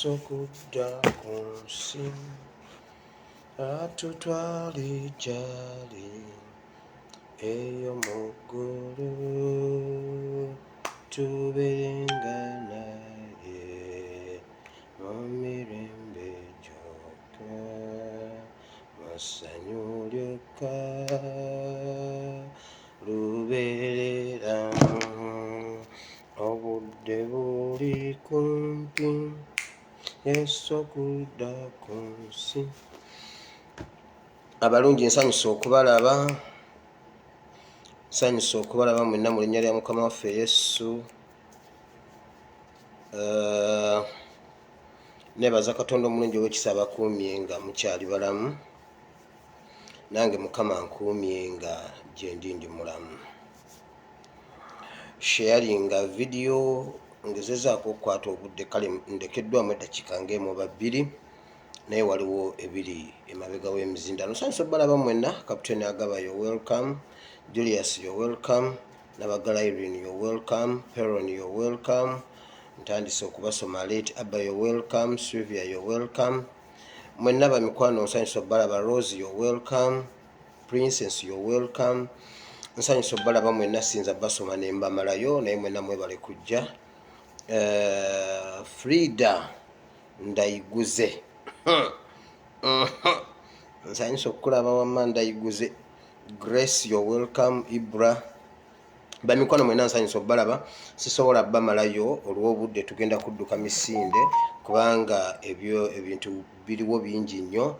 Yesu kudda ku nsi atutwala gy'ali eyo mu ggulu tubeerenga naye mu mirembe gyokka mu ssanyu lyokka lubeerera obudde buli kumpi Yesu kudda ku nsi. Abalungi nsanyusa okubalaba mwenna mu linnya lya Mukama waffe Yesu. Neebaza Katonda omulungi ow'ekisa abakuumye nga mukyali balamu, nange Mukama ankuumye nga gye ndi mulamu. Sharinga vidiyo ngezezaako okukwata obudde, kale ndekeddwamu eddakiika ng'emu oba bbiri, naye waliwo ebiri emabega w'emizindalo. Nsanyusa obbalaba mwenna. Kapitaani Agaba, you're welcome. Julius, you're welcome. Nabagala Irene, you're welcome. Peron, you're welcome. Ntandise okubasoma. Late Abba, you're welcome. Sylvia, you're welcome. Mwenna bamikwano nsanyusa obbalaba. Rose, you're welcome. Princess, you're welcome. Nsanyusa obbalaba mwenna, sinza basoma ne mbamalayo, naye mwenna mwebale kujja. Frida Ndayiguze, nsanyusa okukulaba wamma Ndayiguze. Grace, you're welcome. Ibra, bamikwano mwenna nsanyusa obbalaba. Sisobola bamalayo olw'obudde, tugenda kudduka misinde kubanga ebintu biriwo bingi nnyo.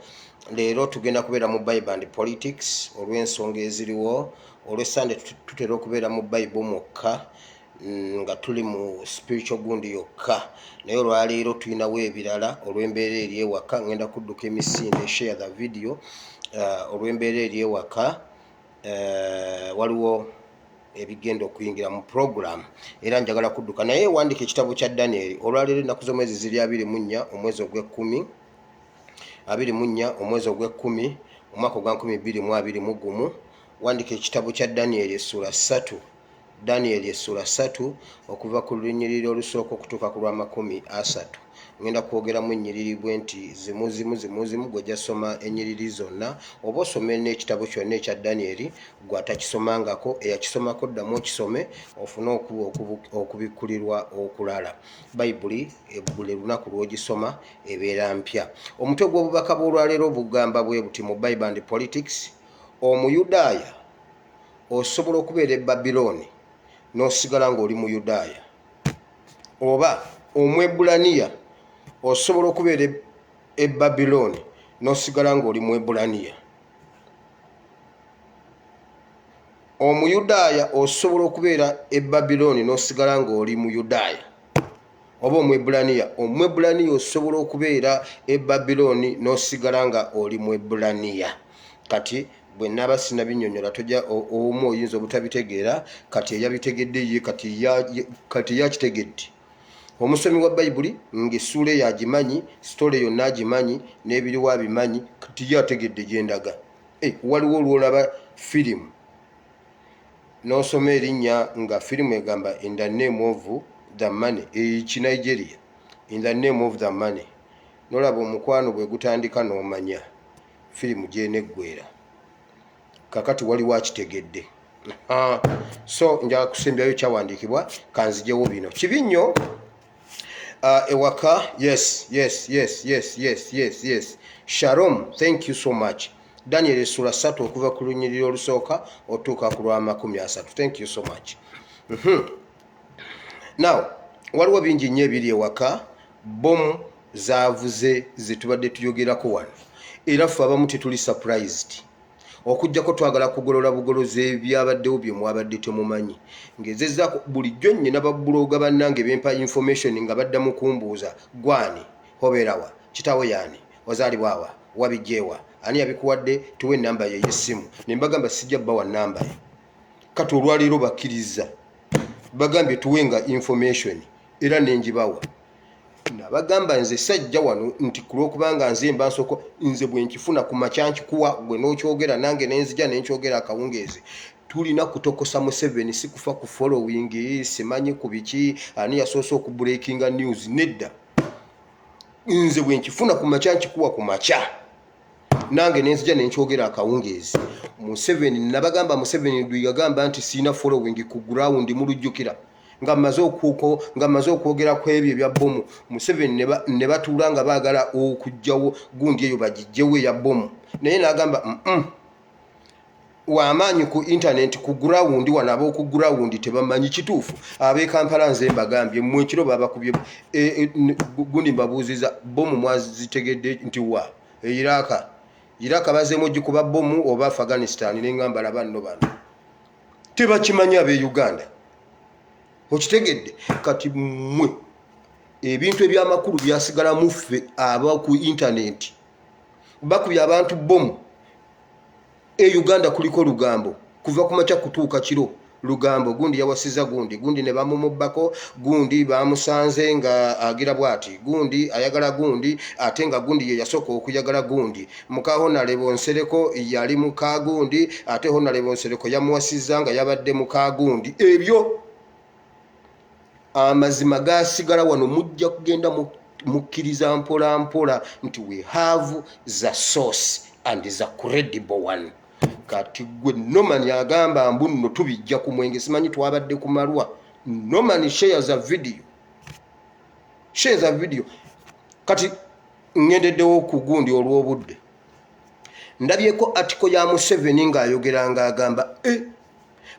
Leero tugenda kubeera mu Bible and Politics olw'ensonga eziriwo. Olw'Essande tutera okubeera mu Bible mwokka nga tuli mu spiritual gundi yokka, naye olwaleero tulinawo ebirala olw'embeera eri ewaka. Ngenda kudduka emisinde, share the video. Olw'embeera eri ewaka waliwo ebigenda okuyingira mu program era njagala kudduka, naye wandika ekitabo kya Daniel. Olwaleero ennaku z'omwezi ziri 24 omwezi ogw'ekkumi, 24 omwezi ogw'ekkumi omwaka ogwa 2021. Wandika ekitabo kya Daniel essula 3, Daniel essula 3 okuva ku lunyiriri olusooka okutuuka ku lwa 30. Ngenda kwogeramu ennyiriri bwe nti zimuzimu gw'ojja soma ennyiriri zonna, oba osome n'ekitabo kyonna ekya Daniel gwe atakisomangako. Eyakisomako ddamu okisome ofune okubikkulirwa okulala. Bayibuli buli lunaku lw'ogisoma ebeera mpya. Omutwe gw'obubaka bw'olwaleero bugamba bwe buti mu Bible and Politics: Omuyudaaya osobola okubeera e Babilooni n'osigala ng'oli mu Yudaaya, oba Omwebbulaniya osobola okubeera e Babilooni n'osigala ng'oli Mwebbulaniya. Omuyudaaya osobola okubeera e Babilooni n'osigala ng'oli mu Yudaaya, oba Omwebbulaniya. Omwebbulaniya osobola okubeera e Babilooni n'osigala nga oli Mwebbulaniya. Kati bwe nnaaba sinabinnyonnyola tojja omu oyinza obutabitegeera, kati eyabitegedde ye kati yakitegedde. Omusomi wa Bayibuli ng'essuula eyo agimanyi, sitole yonna agimanyi, n'ebiriwo abimanyi, kati ye ategedde gye ndaga. Waliwo olwolaba firimu n'osoma erinnya nga firimu egamba In the Name of the Money, Kinigeria, In the Name of the Money, n'olaba omukwano bwe gutandika n'omanya firimu gy'eneggwera. Kakati waliwo akitegedde. So njaga kusembyayo kyawandiikibwa, kanzijewo bino kibi nnyo. Ewaka, yes. Shalom, thank you so much. Daniel essula 3 okuva ku lunyiriri olusooka otuuka ku lwa 30. Thank you so much. Now waliwo bingi nnyo ebiri ewaka. Bomu zaavuze zetubadde tuyogerako wano, era ffe abamu tetuli surprised, okujjako twagala kugolola bugolozi ebyabaddewo bye mwabadde temumanyi. Ngezezzaako bulijjo nnyina babbuloga bannange bempa information nga baddamu kumbuuza, gwani, hobeerawa, kitaawe yaani, ozaalibwawa, wabijjeewa, ani yabikuwadde, tuwe ennamba ye y'essimu. Ne mbagamba sijja bbawa nnamba ye. Kati olwaleero bakkiriza bagambye tuwenga information era nenjibawa. Nabagamba nze sajja wano nti kulwokubanga nze mba nsoko nze bwe nkifuna ku makya nkikuwa, gwe n'okyogera nange nenzija nenkyogera akawungeezi. Tulina kutokosa mu 7 si kufa ku following, simanyi ku biki, ani yasoose oku breaking news. Nedda, nze bwe nkifuna ku makya nkikuwa ku makya nange nenzija nenkyogera akawungeezi. Museveni nabagamba Museveni yagamba nti siina following ku ground mulujjukira nga mmaze okwogera ku ebyo ebya bomu. Museveni ne batuula nga baagala okugjawo gundi eyo bagijjewo eya bomu naye n'agamba wamaanyi ku internet ku ground wano ab'oku ground tebamanyi kituufu. Ab'e Kampala nze mbagambye mmwe ekiro babakubye gundi mbabuuziza bomu mwazitegedde nti wa Iraka bazeemu ogikuba bomu oba Afghanistan n'engamba laba nno bano tebakimanyi ab'e Uganda. Okitegedde kati mmwe ebintu ebyamakulu byasigala muffe aba ku internet bakubye abantu bomu. Uganda kuliko lugambo kuva ku makya kutuuka kiro lugambo gundi yawasiza gundi ne bamumubbako gundi bamusanze nga agira bwati gundi ayagala gundi ate nga gundi ye yasooka okuyagala gundi mukaho nalebo nsereko yali muka gundi ate ho nalebo nsereko yamuwasiza nga yabadde muka gundi. Ebyo amazima gasigala wano mujja kugenda mukkiriza mpola mpola nti we have the source and the credible one. Kati gwe Norman yagamba mbu nno tubijja ku Mwenge simanyi twabadde ku Marwa. Norman shares a video kati ngendeddewo ku gundi olw'obudde ndabyeko article ya Museveni ng'ayogera agamba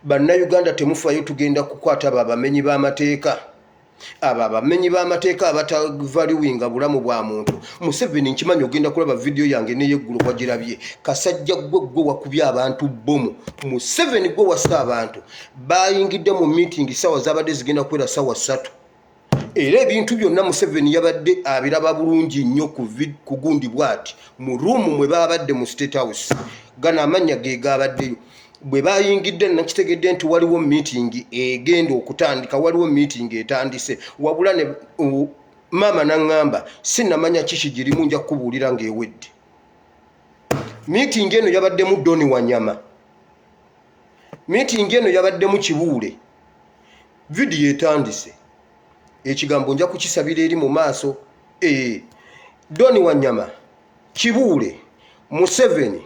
bannayuganda temufayo tugenda kukwata babamenyi b'amateeka abo abamenyi b'amateeka abatavaluwinga bulamu bwa muntu. Museveni nkimanyi ogenda kulaba video yange n'eyeggulu wagirabye. Kasajja gwe wakubye abantu bomu. Museveni gwe wassa abantu bayingidde mu meeting sawa zabadde zigenda kwera sawa 3 era ebintu byonna Museveni yabadde abiraba bulungi nnyo ku gundi bwati mu room mwe babadde mu State House gana amanya ge gabaddeyo. Bwe bayingidde nakitegedde nti waliwo meeting egenda okutandika, waliwo meeting etandise wabula ne mama nangamba sinnamanya kiki girimu nja kubuulira ng'ewedde. Meeting eno yabaddemu Doni Wanyama, meeting eno yabaddemu Kibuule. Video etandise ekigambo nja kukisabira eri mu maaso. Doni Wanyama, Kibuule, Museveni,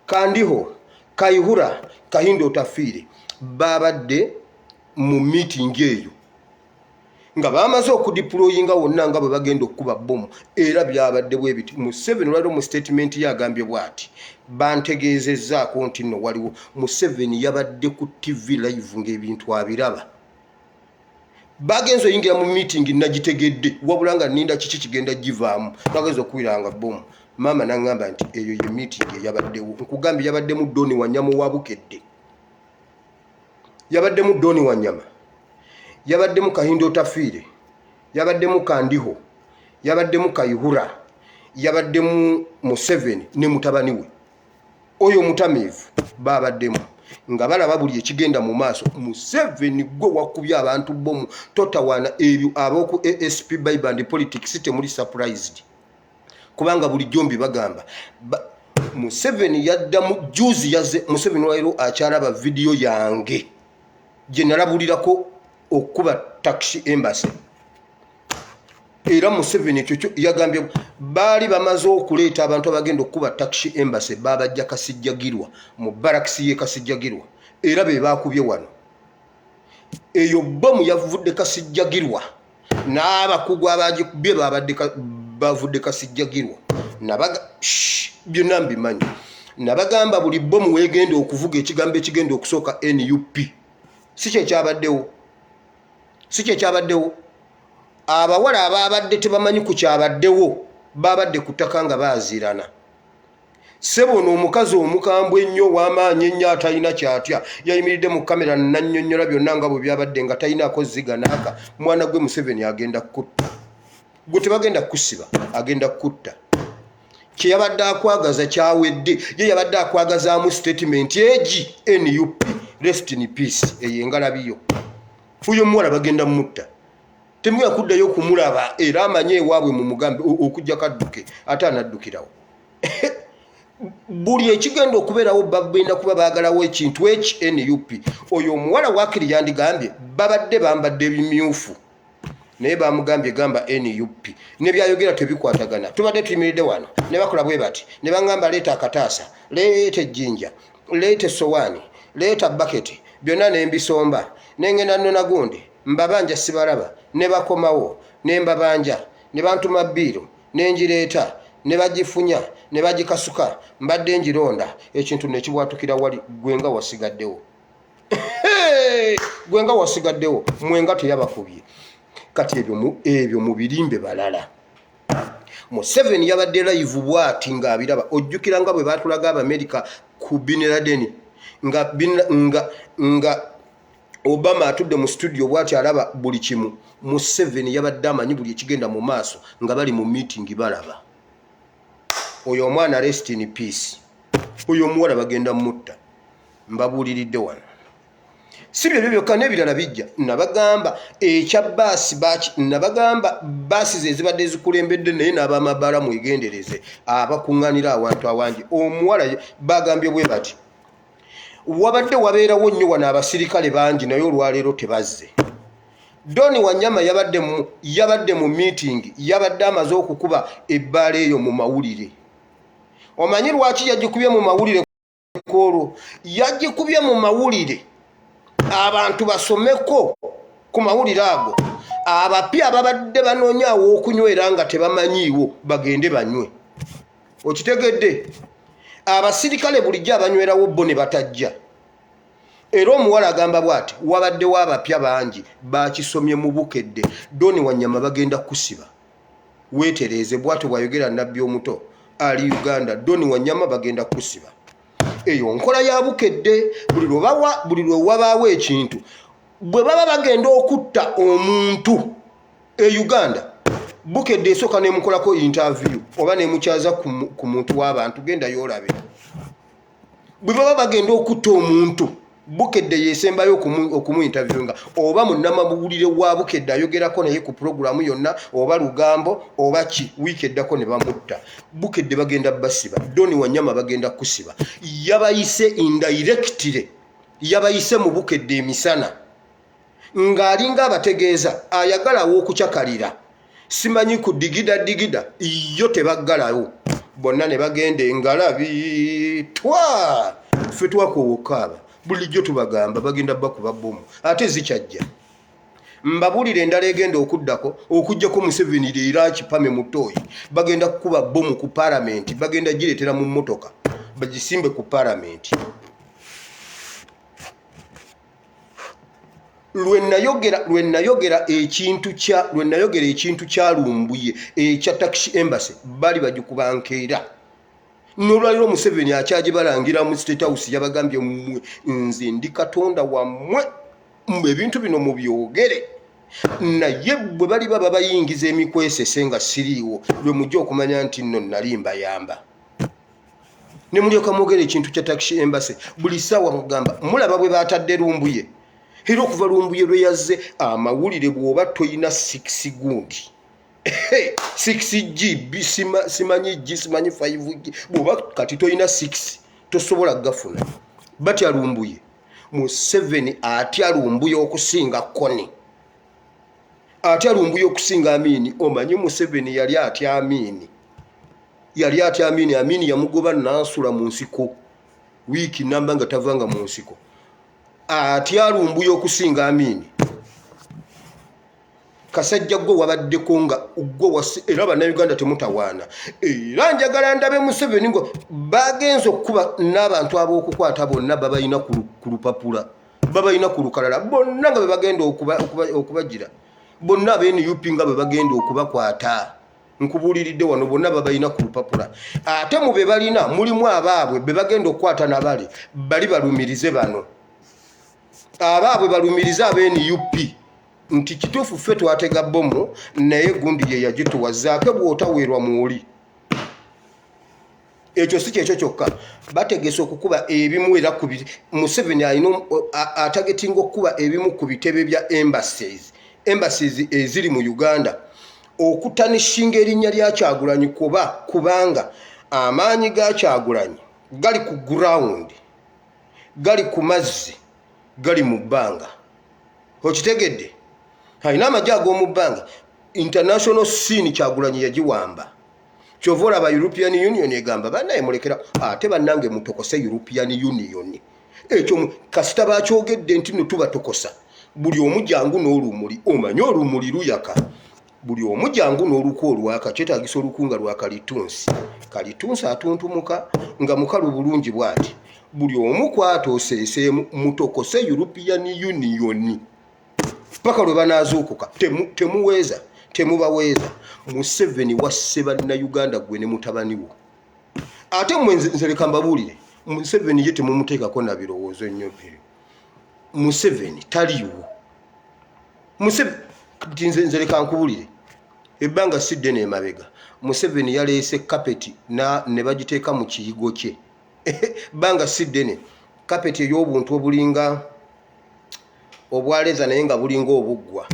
Kandiho, Kayihura, Kahindo Tafiire babadde mu meeting eyo nga bamaze okudeployinga wonna nga bwe bagenda okukuba bomu era byabadde bwe biti. Museveni olwaliro mu statement yagambye bwati bantegeezezzaako nti nno waliwo. Museveni yabadde ku TV live ng'ebintu abiraba. Bagenzo oyingira mu meeting nagitegedde wabula nga ninda kiki kigenda givaamu bagenzo okuwiranga bomu. Mama nangamba nti eyo ye meeting yabaddewo. Nkugambye yabaddemu Doni Wanyama wabukedde, yabaddemu Doni Wanyama, yabaddemu Kahindo Tafiire, yabaddemu Kandiho, yabaddemu Kayihura, yabaddemu Museveni ne mutabani we oyo mutamivu babaddemu nga balaba buli ekigenda mu maaso. Museveni gwe wakubye abantu bomu totawana ebyo ab'oku ASP Bible and Politics temuli surprised kubanga buli jombi bagamba Museveni yaddamu juzi yaze. Museveni wairo akyalaba video yange gye nalabulirako okuba taxi embassy era Museveni ekyo yagambye baali bamaze okuleeta abantu abagenda okuba taxi embassy babajja Kasijjagirwa mu barracks ye Kasijjagirwa era be bakubye wano. Eyo bomu yavudde Kasijjagirwa n'abakugu abagikubye babadde bavudde Kasijjagirwa nabaga byonna mbimanyi. Nabagamba buli bomu weegenda okuvuga ekigambo ekigenda okusooka NUP si kyekyabaddewo. Abawala ababadde tebamanyi ku kyabaddewo babadde ku ttaka nga baazirana. Sebono omukazi omukambwe ennyo w'amaanyi ennyo atalina kyatya yayimiridde mu kamera nannyonnyola byonna nga bwe byabadde nga talinaako ziga naaka. Mwana gwe Museveni agenda kutta. Gwe tebagenda kusiba, agenda kutta. Kye yabadde akwagaza kyawedde. Ye yabadde akwagazaamu statement egi NUP rest in peace eyengalabiyo. Fuyo muwala bagenda mutta. Temwe akuddayo kumulaba era amanye ewaabwe mu mugambe okujja kadduke ate anaddukirawo. Buli ekigenda okubeerawo bagenda kuba baagalawo ekintu eki NUP. Oyo omuwala waakiri yandigambye babadde bambadde ebimyufu naye bamugambye gamba NUP ne byayogera tebikwatagana. Tubadde tuyimiridde wano ne bakola bwe bati ne bangamba leeta akataasa, leeta ejjinja, leeta essowaani, leeta baketi, byonna ne mbisomba ne ngenda nnona gundi mbabanja sibalaba ne bakomawo ne mbabanja ne bantuma bbiiro ne ngireeta ne bagifunya ne bagikasuka mbadde ngironda ekintu ne kibwatukira wali gwenga wasigaddewo. Gwenga wasigaddewo mwenga teyabakubye. Kati ebyo mu birimbe balala. Museveni yabadde live bwati ng'abiraba. Ojjukira nga bwe baatulaga Abamerika ku Bin Laden nga Obama atudde mu studio bwati alaba buli kimu. Museveni yabadde amanyi buli ekigenda mu maaso nga bali mu meeting balaba. Oyo omwana rest in peace. Oyo omuwala bagenda mutta. Mbabuuliridde wano. Si byo byokka n'ebirala bijja. Nabagamba ekya baasi nabagamba baasi ze zibadde zikulembedde naye n'abamabbala mwegendereze abakuŋŋaanira awantu awangi. Omuwala bagambye bwe bati wabadde wabeerawo nnyo wano abasirikale bangi naye olwaleero tebazze. Doni Wanyama yabadde mu meeting yabadde amaze okukuba ebbaala eyo mu mawulire. Omanyi lwaki yagikubye mu mawulire kolwo? Yagikubye mu mawulire abantu basomeko ku mawulire ago. Abapya ababadde banoonyaawo okunywera nga tebamanyiiwo bagende banywe. Okitegedde? Abasirikale bulijjo abanywerawo bo ne batajja. Era omuwala agamba bw'ati wabaddewo abapya bangi bakisomye mu Bukedde. Doni Wanyama bagenda kusiba. Weetereeze bw'ati bw'ayogera Nabbi omuto ali Uganda. Doni Wanyama bagenda kusiba. Eyo nkola ya Bukedde. Buli lwe wabaawo ekintu bwe baba bagenda okutta omuntu e Uganda, Bukedde esooka nemukolako interview oba nemukyaza ku muntu w'abantu genda yolabe. Bwe baba bagenda okutta omuntu Bukedde yesembayo okumu interviewinga oba munnamawulire wa Bukedde ayogerako naye ku programu yonna oba lugambo oba ki wiiki eddako ne bamutta. Bukedde bagenda basiba. Doni Wanyama bagenda kusiba. Yabayise indirectly, yabayise mu Bukedde emisana ng'alinga abategeeza ayagalawo okukyakalira. Simanyi ku digida iyo tebaggalawo. Bonna ne bagenda engalabi twa ffe twakowokaaba. Bulijjo tubagamba bagenda bakuba bbomu ate zikyajja. Mbabulire endala egenda okuddako okujjako Museveni leero akipame mu ttooyi bagenda kukuba bbomu ku Parliament, bagenda gireetera mu mmotoka bagisimbe ku Parliament. Lwe nayogera ekintu kya Lumbuye ekya Tax Embassy bali bagikuba nkeera. N'olwaliro Museveni akyagibalangira mu State House yabagambye nze ndi Katonda wammwe ebintu bino mubyogere. Naye bwe bali baba bayingiza emikwesese nga siriiwo lwe mujja okumanya nti nno nali mbayamba. Ne mulyoka mwogera ekintu kya Tax Embassy buli ssaawa mugamba mulaba bwe baatadde Lumbuye. Era okuva Lumbuye lwe yazze amawulire bw'oba toyina 6 gundi 6G simanyi G simanyi 5G bw'oba kati toyina 6 tosobola gafuna. Batya Lumbuye. Museveni atya Lumbuye okusinga Koni, atya Lumbuye okusinga Amini. Omanyi Museveni yali atya Amini. Amini yamugoba n'ansula mu nsiko wiiki namba nga tavanga mu nsiko. Atya Lumbuye okusinga Amini. Kasajja gwe wabaddeko nga gwe era bannayuganda temutawaana. Era njagala ndabe Museveni ngo bagenza okukuba n'abantu ab'okukwata bonna babayina ku lupapula, babayina ku lukalala, bonna nga be bagenda okubagira, bonna ab'NUP nga be bagenda okubakwata. Nkubuuliridde wano bonna babayina ku lupapula. Ate mu be balina mulimu abaabwe be bagenda okukwata nabali bali balumirize bano. Abaabwe balumirize ab'NUP nti kituufu ffe twatega bbomu naye gundi ye yagituwazaake bw'otaweerwa mwoli. Ekyo si kyekyo kyokka bategese okukuba ebimu era ku Museveni alina atagetinga okukuba ebimu ku bitebe bya embassies eziri mu Uganda okutanishinga erinnya lya Kyagulanyi kubanga amaanyi ga Kyagulanyi gali ku ground, gali ku mazzi, gali mu bbanga. Okitegedde? alina amagye ag'omu bbanga. International scene Kyagulanyi yagiwamba. Kyova olaba European Union egamba bannaye mulekera ate bannange mutokose European Union. Ekyo kasita bakyogedde nti no tubatokosa. Buli omu jangu n'olumuli omanyi olumuli luyaka. Buli omu jangu n'oluku olwaka kyetaagisa olukunga lwa kalitunsi. Kalitunsi atuntumuka nga mukalu bulungi bw'ati. Buli omu kwatooseeseemu mutokose European Union. Paka lwe banaazuukuka temuweeza temubaweeza. Museveni wasse bannayuganda gwe ne mutabani wo. Ate mmwe nze leka mbabuulire Museveni ye temumuteekako na birowoozo nnyo biri. Museveni taliiwo. Nze leka nkubuulire ebbanga si ddene emabega Museveni yaleese kapeti ne bagiteeka mu kiyigo kye. Bbanga si ddene kapeti ey'obuntu obulinga obwaleza naye nga bulinga obuggwa.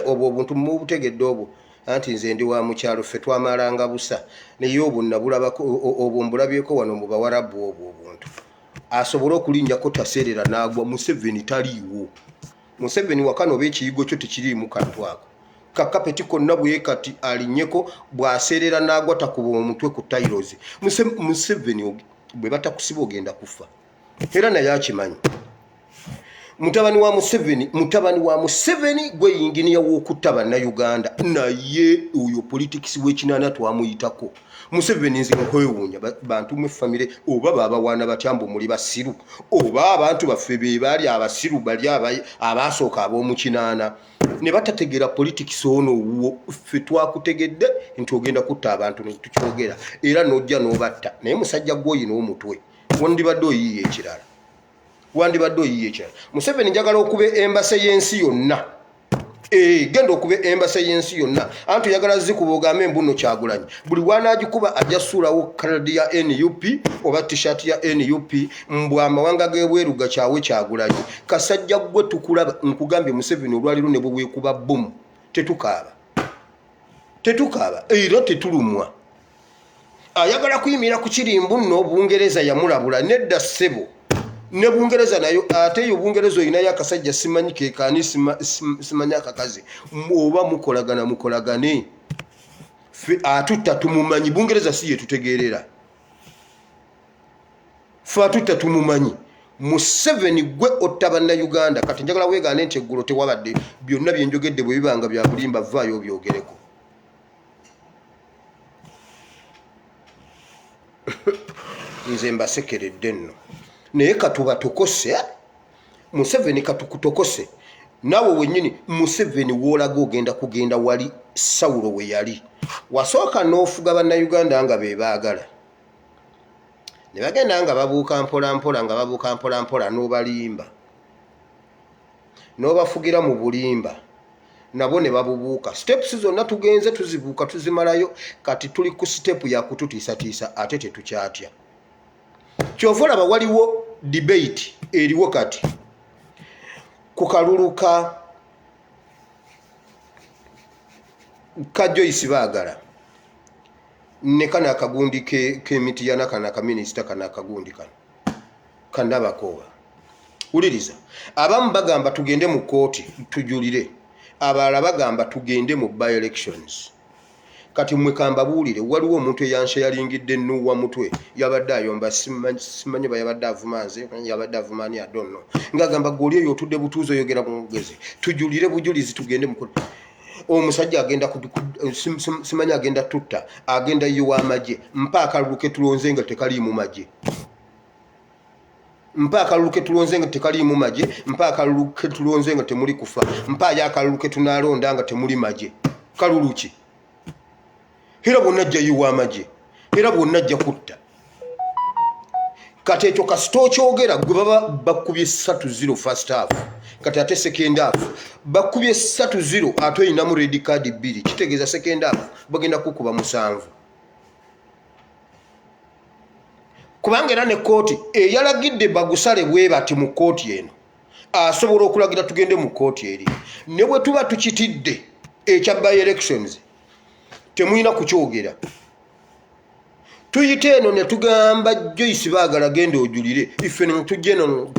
Obwo obuntu mubutegedde obwo anti nze ndi wa mukyalo ffe twamalanga busa naye obwo nabulabako obwo mbulabyeko wano mu Bawarabu obwo obuntu asobole okulinnyako taseerera n'agwa. Museveni taliiwo. Museveni wakano oba ekiyigo kyo tekiriimu kantu ako. Kakapeti konna bwe kati alinnyeko bw'aseerera n'agwa takuba omutwe ku tayrozi. Museveni bwe batakusiba ogenda kufa era naye akimanyi. Mutabani wa Museveni gwe yinginiya w'okutta bannayuganda naye oyo politics w'ekinaana twamuyitako. Museveni nze nkwewuunya bantu mu famire oba baabawaana batyambo muli basiru oba abantu baffe be baali abasiru bali abaasooka ab'omu kinaana ne batategeera politics ono wo ffe twakutegedde nti ogenda kutta abantu ne tukyogera era n'ojja n'obatta naye musajja gw'oyina omutwe wandibadde oyiye ekirala. Museveni njagala okube embase y'ensi yonna. Genda okube embase y'ensi yonna. Anti yagala zikuba ogambe embuno Kyagulanyi. Buli wanaagikuba ajja ssuulawo kaladi ya NUP oba t-shirt ya NUP mbw amawanga g'ebweru gakyawe Kyagulanyi. Kasajja gwe tukulaba nkugambye Museveni olwaliro ne bwe weekuba bomu. Tetukaaba era tetulumwa. Ayagala kuyimira ku kirimbu nno Bungereza yamulabula nedda ssebo. Ne Bungereza nayo ate yo Bungereza oyinayo akasajja simanyi keekaani simanyi akakazi oba mukolagane ffe atutta tumumanyi. Bungereza si ye tutegeerera ffe atutta tumumanyi. Museveni gwe otta bannayuganda kati njagala weegaane nti eggulo tewabadde byonna bye njogedde bwe bibanga bya bulimba vaayo obyogereko. Nze mbasekeredde nno naye katubatokose Museveni katukutokose naawe wennyini Museveni w'olaga ogenda kugenda wali Sawulo we yali wasooka n'ofuga bannayuganda nga be baagala ne bagenda nga babuuka mpola n'obalimba n'obafugira mu bulimba nabo ne babubuuka. Steps zonna tugenze tuzibuuka tuzimalayo kati tuli ku step ya kututiisatiisa ate tetukyatya. Kyova olaba waliwo debate eriwo kati ku kalulu ka Joyce Baagala ne kana akagundi k'emiti yana kana akaminisita kana akagundi kandabakooba. Wuliriza, abamu bagamba tugende mu kooti tujulire, abalala bagamba tugende mu by elections. Kati mmwe kambabuulire waliwo omuntu eyansha yalingidde nnuwa mutwe yabadde ayomba simanyi bayabadde avumanze yabadde avumani adonno ngagamba goli eyo otudde butuuzo oyogera mu mugezi tujulire bujulizi tugende mu omusajja agenda simanyi agenda tutta agenda yo w'amagye mpa akaluluke tulonze nga tekali mu magye mpa akaluluke tulonze nga tekali mu magye mpa akaluluke tulonze nga temuli kufa mpa ya akaluluke tunalonda nga temuli magye kaluluki era bonna ajja yiwa amagye era bonna ajja kutta kati ekyo kasita okyogera gwe baba bakubye 3-0 first half kati ate second half bakubye 3-0 ate oyinamu red card 2 kitegeeza second half bagenda kukuba 7 kubanga era ne kooti eyalagidde bagusale bwe bati mu kooti eno asobola okulagira tugende mu kooti eri ne bwe tuba tukitidde ekya by elections temuyina kukyogera tuyite eno ne tugamba Joyce baagala genda ojulire ife ne tujje eno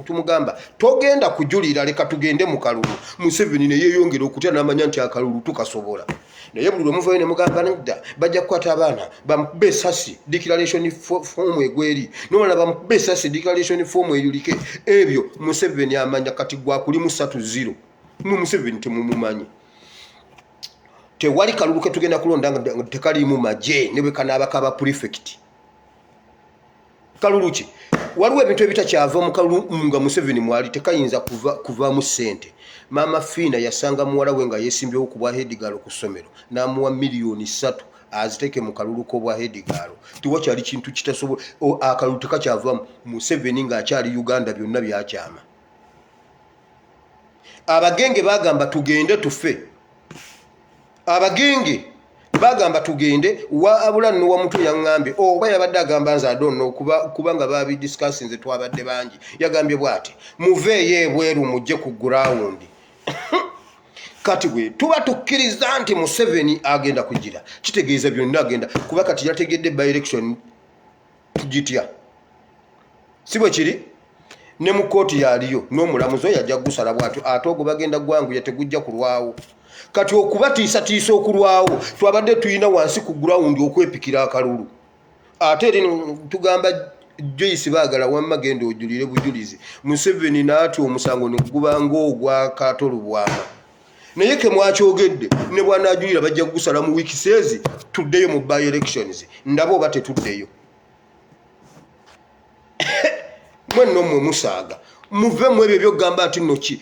tumugamba togenda kujulira leka tugende mu kalulu Museveni ne yeeyongera okutya n'amanya nti akalulu tukasobola naye buli omuvayo ne mugamba nedda bajja kukwata abaana bamukube essasi declaration form egweri n'olala bamukube essasi declaration form eyulike ebyo Museveni amanya kati gwakuli mu 3-0 mu Museveni temumumanyi tewali kalulu ke tugenda kulonda nga tekalimu maje ne bwe kanaaba kaba prefect kalulu ki waliwo ebintu ebitakyava mu kalulu nga Museveni mwali tekayinza kuva mu ssente Mama Fina yasanga muwala we nga yeesimbyewo ku bwa headgirl ku ssomero n'amuwa miliyoni 3 aziteke mu kalulu ko bwa headgirl tiwakyali kintu kitasobola akalulu tekakyavamu Museveni ng'akyali Uganda byonna byakyama abagenge bagamba tugende tufe abagenge bagamba tugende wa abulano wa mutu yangambe oba yabadde agamba nze adonno kubanga babi discussing ze twabadde bangi yagambye bwati muveeye ebweru mujje ku ground kati bwe tuba tukkiriza nti Museveni agenda kugira kitegeeza byonna agenda kuba kati yategedde by election tugitya sibwe kiri ne mu kooti yaliyo n'omulamuzi yajja gusala bwati ate ogwo bagenda gwangu yategujja kulwawo kati okubatiisa okulwawo twabadde tuyina wansi ku ground okwepikira akalulu ate tugamba Joyce baagala wamma genda ojulire bujulizi Museveni n'ati omusango ne gubanga ogwa Katolo Bwama naye ke mwakyogedde ne bw'anaajulira bajja kugusala mu wiiki seezi tuddeyo mu by elections ndabo oba tetuddeyo mwenno mmwe musaaga muve mu ebyo byogamba nti nno ki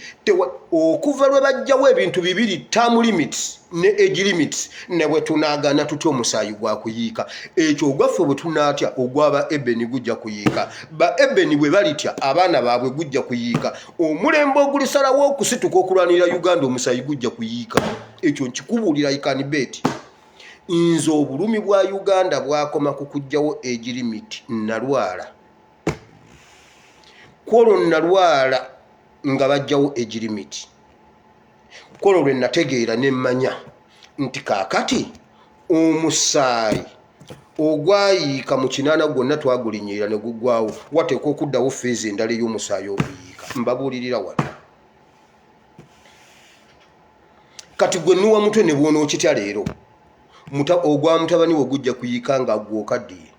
okuva lwe bajjawo ebintu bibiri term limits ne age limits ne bwe tunaagana tutya omusaayi gwa kuyiika ekyo ogwaffe bwe tunaatya ogwaba Ebeni gujja kuyiika ba Ebeni bwe balitya abaana baabwe gujja kuyiika omulembe ogulisalawo okusituka okulwanira Uganda omusaayi gujja kuyiika ekyo nkikubuulira ikanibeti nze obulumi bwa Uganda bwakoma ku kujjawo age limit nalwala kwolwo nalwala nga bajjawo age limit kwolwo lwe nategeera nemmanya nti kaakati omusaayi ogwayiika mu kinaana gwonna twagulinnyirira ne guggwawo wateeka okuddawo feezi endala ey'omusaayi okuyiika mbabuulirira wano kati gwe nnuwa mutwe ne bwonookitya leero ogwa mutabani we gujja kuyiika nga gwokaddiye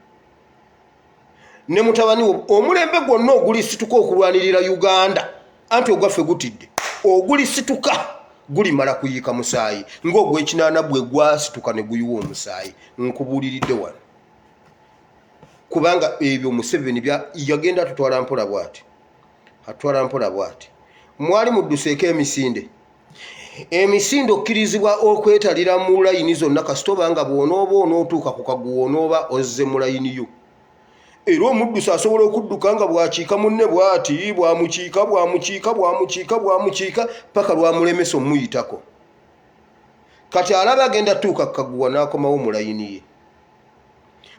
ne mutabani wo omulembe gwonna ogulisituka okulwanirira Uganda anti ogwaffe gutidde ogulisituka gulimala kuyiika musaayi ng'ogw'ekinaana bwe gwasituka ne guyiwa omusaayi nkubuuliridde wano kubanga ebyo Museveni yagenda tutwala mpola bwati mwali mudduseeko emisinde okkirizibwa okwetalira mu layini zonna kasitoba nga bw'onooba onootuuka ku kaguwa onooba ozze mu layiniyo era omuddusi asobola okudduka nga bwakiika munne bwati bwamukiika paka lwamulemesa omuyitako kati alaba agenda tuuka kaguwa n'akomawo mu layini ye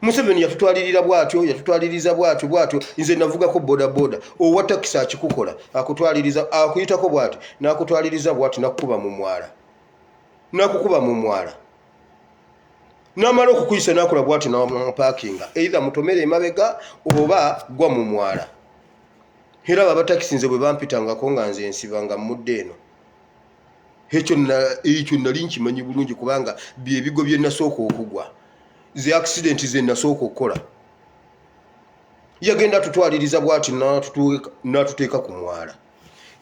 Museveni yatutwalirira yatutwaliriza bwatyo nze navugako bodaboda owa takisi akikukola akutwaliriza akuyitako bwati n'akutwaliriza bwati nakukuba mu mwala n'amala okukuyisa n'akola bwati n'amupakinga either mutomere emabega oba gwa mu mwala era abatakisi nze bwe bampitangako nga nze ensibanga mudde eno ekyo nali nkimanyi bulungi kubanga byebigo bye nasooka okugwa ze accident ze nasooka okukola yagenda tutwaliriza bwati n'atuteeka ku mwala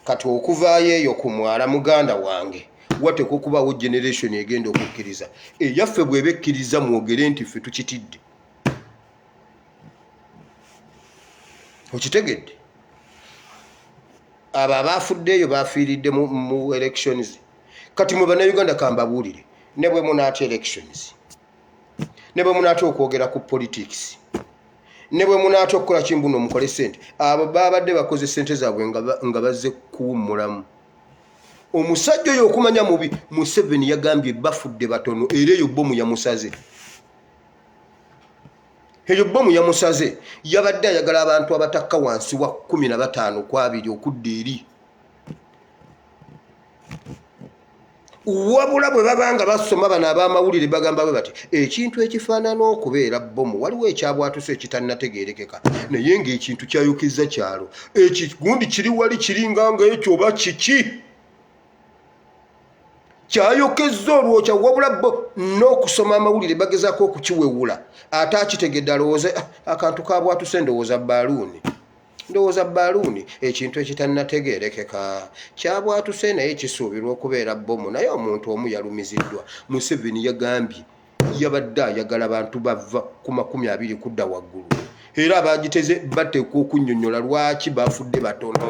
kati okuvaayo eyo ku mwala muganda wange wateeka okubaawo generation egenda okukkiriza eyaffe bw'eba ekkiriza mwogere nti ffe tukitidde okitegedde abo abaafuddeeyo baafiiridde mu elections kati mwe bannayuganda kambabuulire ne bwe munaatya elections ne bwe munaatya okwogera ku politics ne bwe munaatya okukola kimbuno mukole ssente abo babadde bakoze ssente zaabwe nga bazze kuwummulamu omusajja oyo okumanya mubi Museveni yagambye bafudde batono era eyo bbomu yamusaze yabadde ayagala abantu abatakka wansi wa 15 ku 2 okudda eri wabula bwe babanga basoma bano ab'amawulire bagamba bwe bati ekintu ekifaanana okubeera bbomu waliwo ekyabwatuse ekitannategeerekeka naye ng'ekintu kyayukizza kyalo ekigundi kiri wali kiringa ng'ekyo oba kiki kyayokezza olwokya wabula bo n'okusoma amawulire bagezaako okukiwewula ate akitegedde alowooza akantu kabwatuse ndowooza baaluuni ekintu ekitannategeerekeka kyabwatuse naye kisuubirwa okubeera bbomu naye omuntu omu yalumiziddwa Museveni yagambye yabadde ayagala bantu bava ku 20 kudda waggulu era abagiteze bateekwa okunnyonnyola lwaki bafudde batono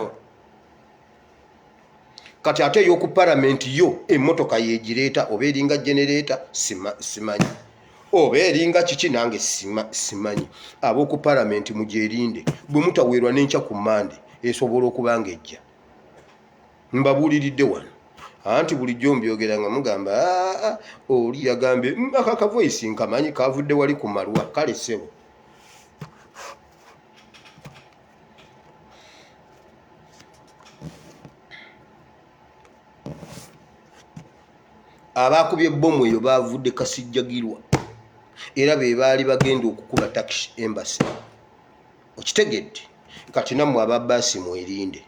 kati ate ey'oku palamenti yo emmotoka yegireeta oba eringa genereeta simanyi oba eringa kiki nange simanyi ab'oku palamenti mugyerinde bwe mutaweerwa n'enkya ku Mande esobola okuba ng'ejja mbabuuliridde wano anti bulijjo mbyogera nga mugamba oli yagambye akakavoyisi nkamanyi kavudde wali ku Marwa kale ssebo abaakubye ebbomu eyo baavudde Kasijjagirwa era be baali bagenda okukuba taxi embassy okitegedde kati nammwe ababbaasi mwerinde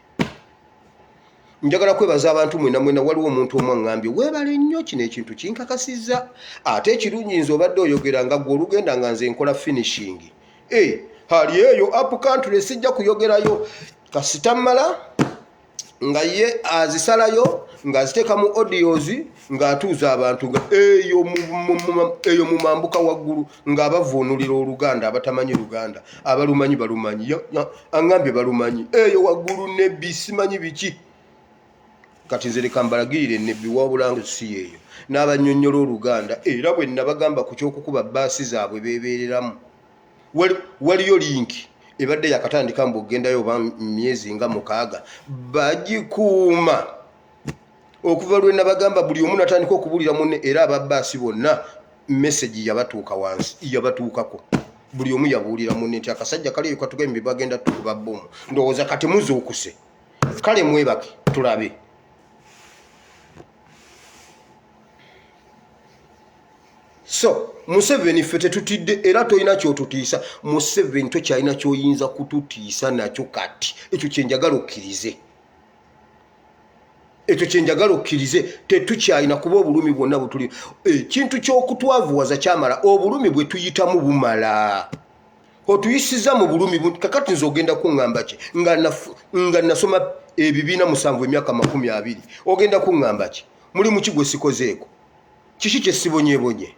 njagala kwebaza abantu mwena waliwo omuntu omu aŋŋambye weebale nnyo kino ekintu kinkakasizza ate ekirungi nze obadde oyogera nga gwe olugenda nga nze nkola finishing hali eyo up country sijja kuyogerayo kasita mmala nga ye azisalayo ng'aziteeka mu audios ng'atuuza abantu nga eyo mu mambuka waggulu ng'abavuunulira Oluganda abatamanyi Luganda abalumanyi balumanyi aŋŋambye balumanyi eyo waggulu nebbi simanyi biki kati nze leka mbalagirire nebbi wabula si yeeyo n'abannyonnyola Oluganda era bwe nabagamba ku ky'okukuba bbaasi zaabwe beebeereramu waliyo linki ebadde yakatandika mbu ogendayo oba myezi nga 6 bagikuuma okuva lwe nabagamba buli omu natandika okubuulira munne era ababbaasi bonna message yabatuuka wansi yabatuukako buli omu yabuulira munne nti akasajja kaleyo katugembe bagenda tukuba bbomu ndowooza kati muzuukuse kale mwebake tulabe so Museveni ffe tetutidde era tolina kyotutiisa Museveni tokyalina kyoyinza kututiisa nakyo kati ekyo kyenjagala okkirize tetukyalina kuba obulumi bwonna butuli ekintu ky'okutwavuwaza kyamala obulumi bwe tuyitamu bumala otuyisiza mu bulumi kakati nze ogenda kuŋŋamba ki nga nasoma ebibiina 7 emyaka 20 ogenda kuŋŋamba ki mulimu ki gwe sikozeeko kiki kye sibonyebonye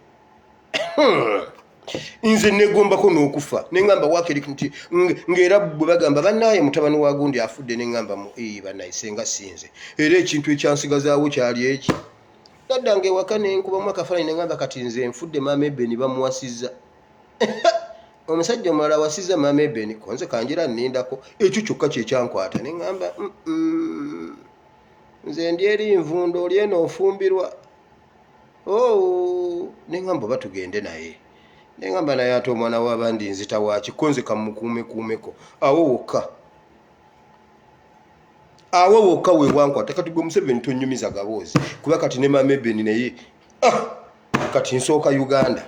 nze negombako n'okufa neŋŋamba wakiri nti ng'era bwe bagamba bannaaye mutabani wa gundi afudde neŋŋamba bannayise nga sinze era ekintu ekyansigazaawo kyali eki nadda ng'ewaka nenkubamu akafaananyi neŋŋamba kati nze nfudde maama Ebeni bamuwasizza omusajja omulala awasizza maama Ebeni konze kanjira nnindako ekyo kyokka kyekyankwata neŋŋamba nze ndi eri nvundo oli eno ofumbirwa neŋŋamba oba tugende naye neŋŋamba naye ate omwana w'abandi nzita waaki konze kamukuumekuumeko awo wokka we wankwata kati gwe Museveni tonnyumiza gaboozi kuba kati ne maama Ebeni naye kati nsooka Uganda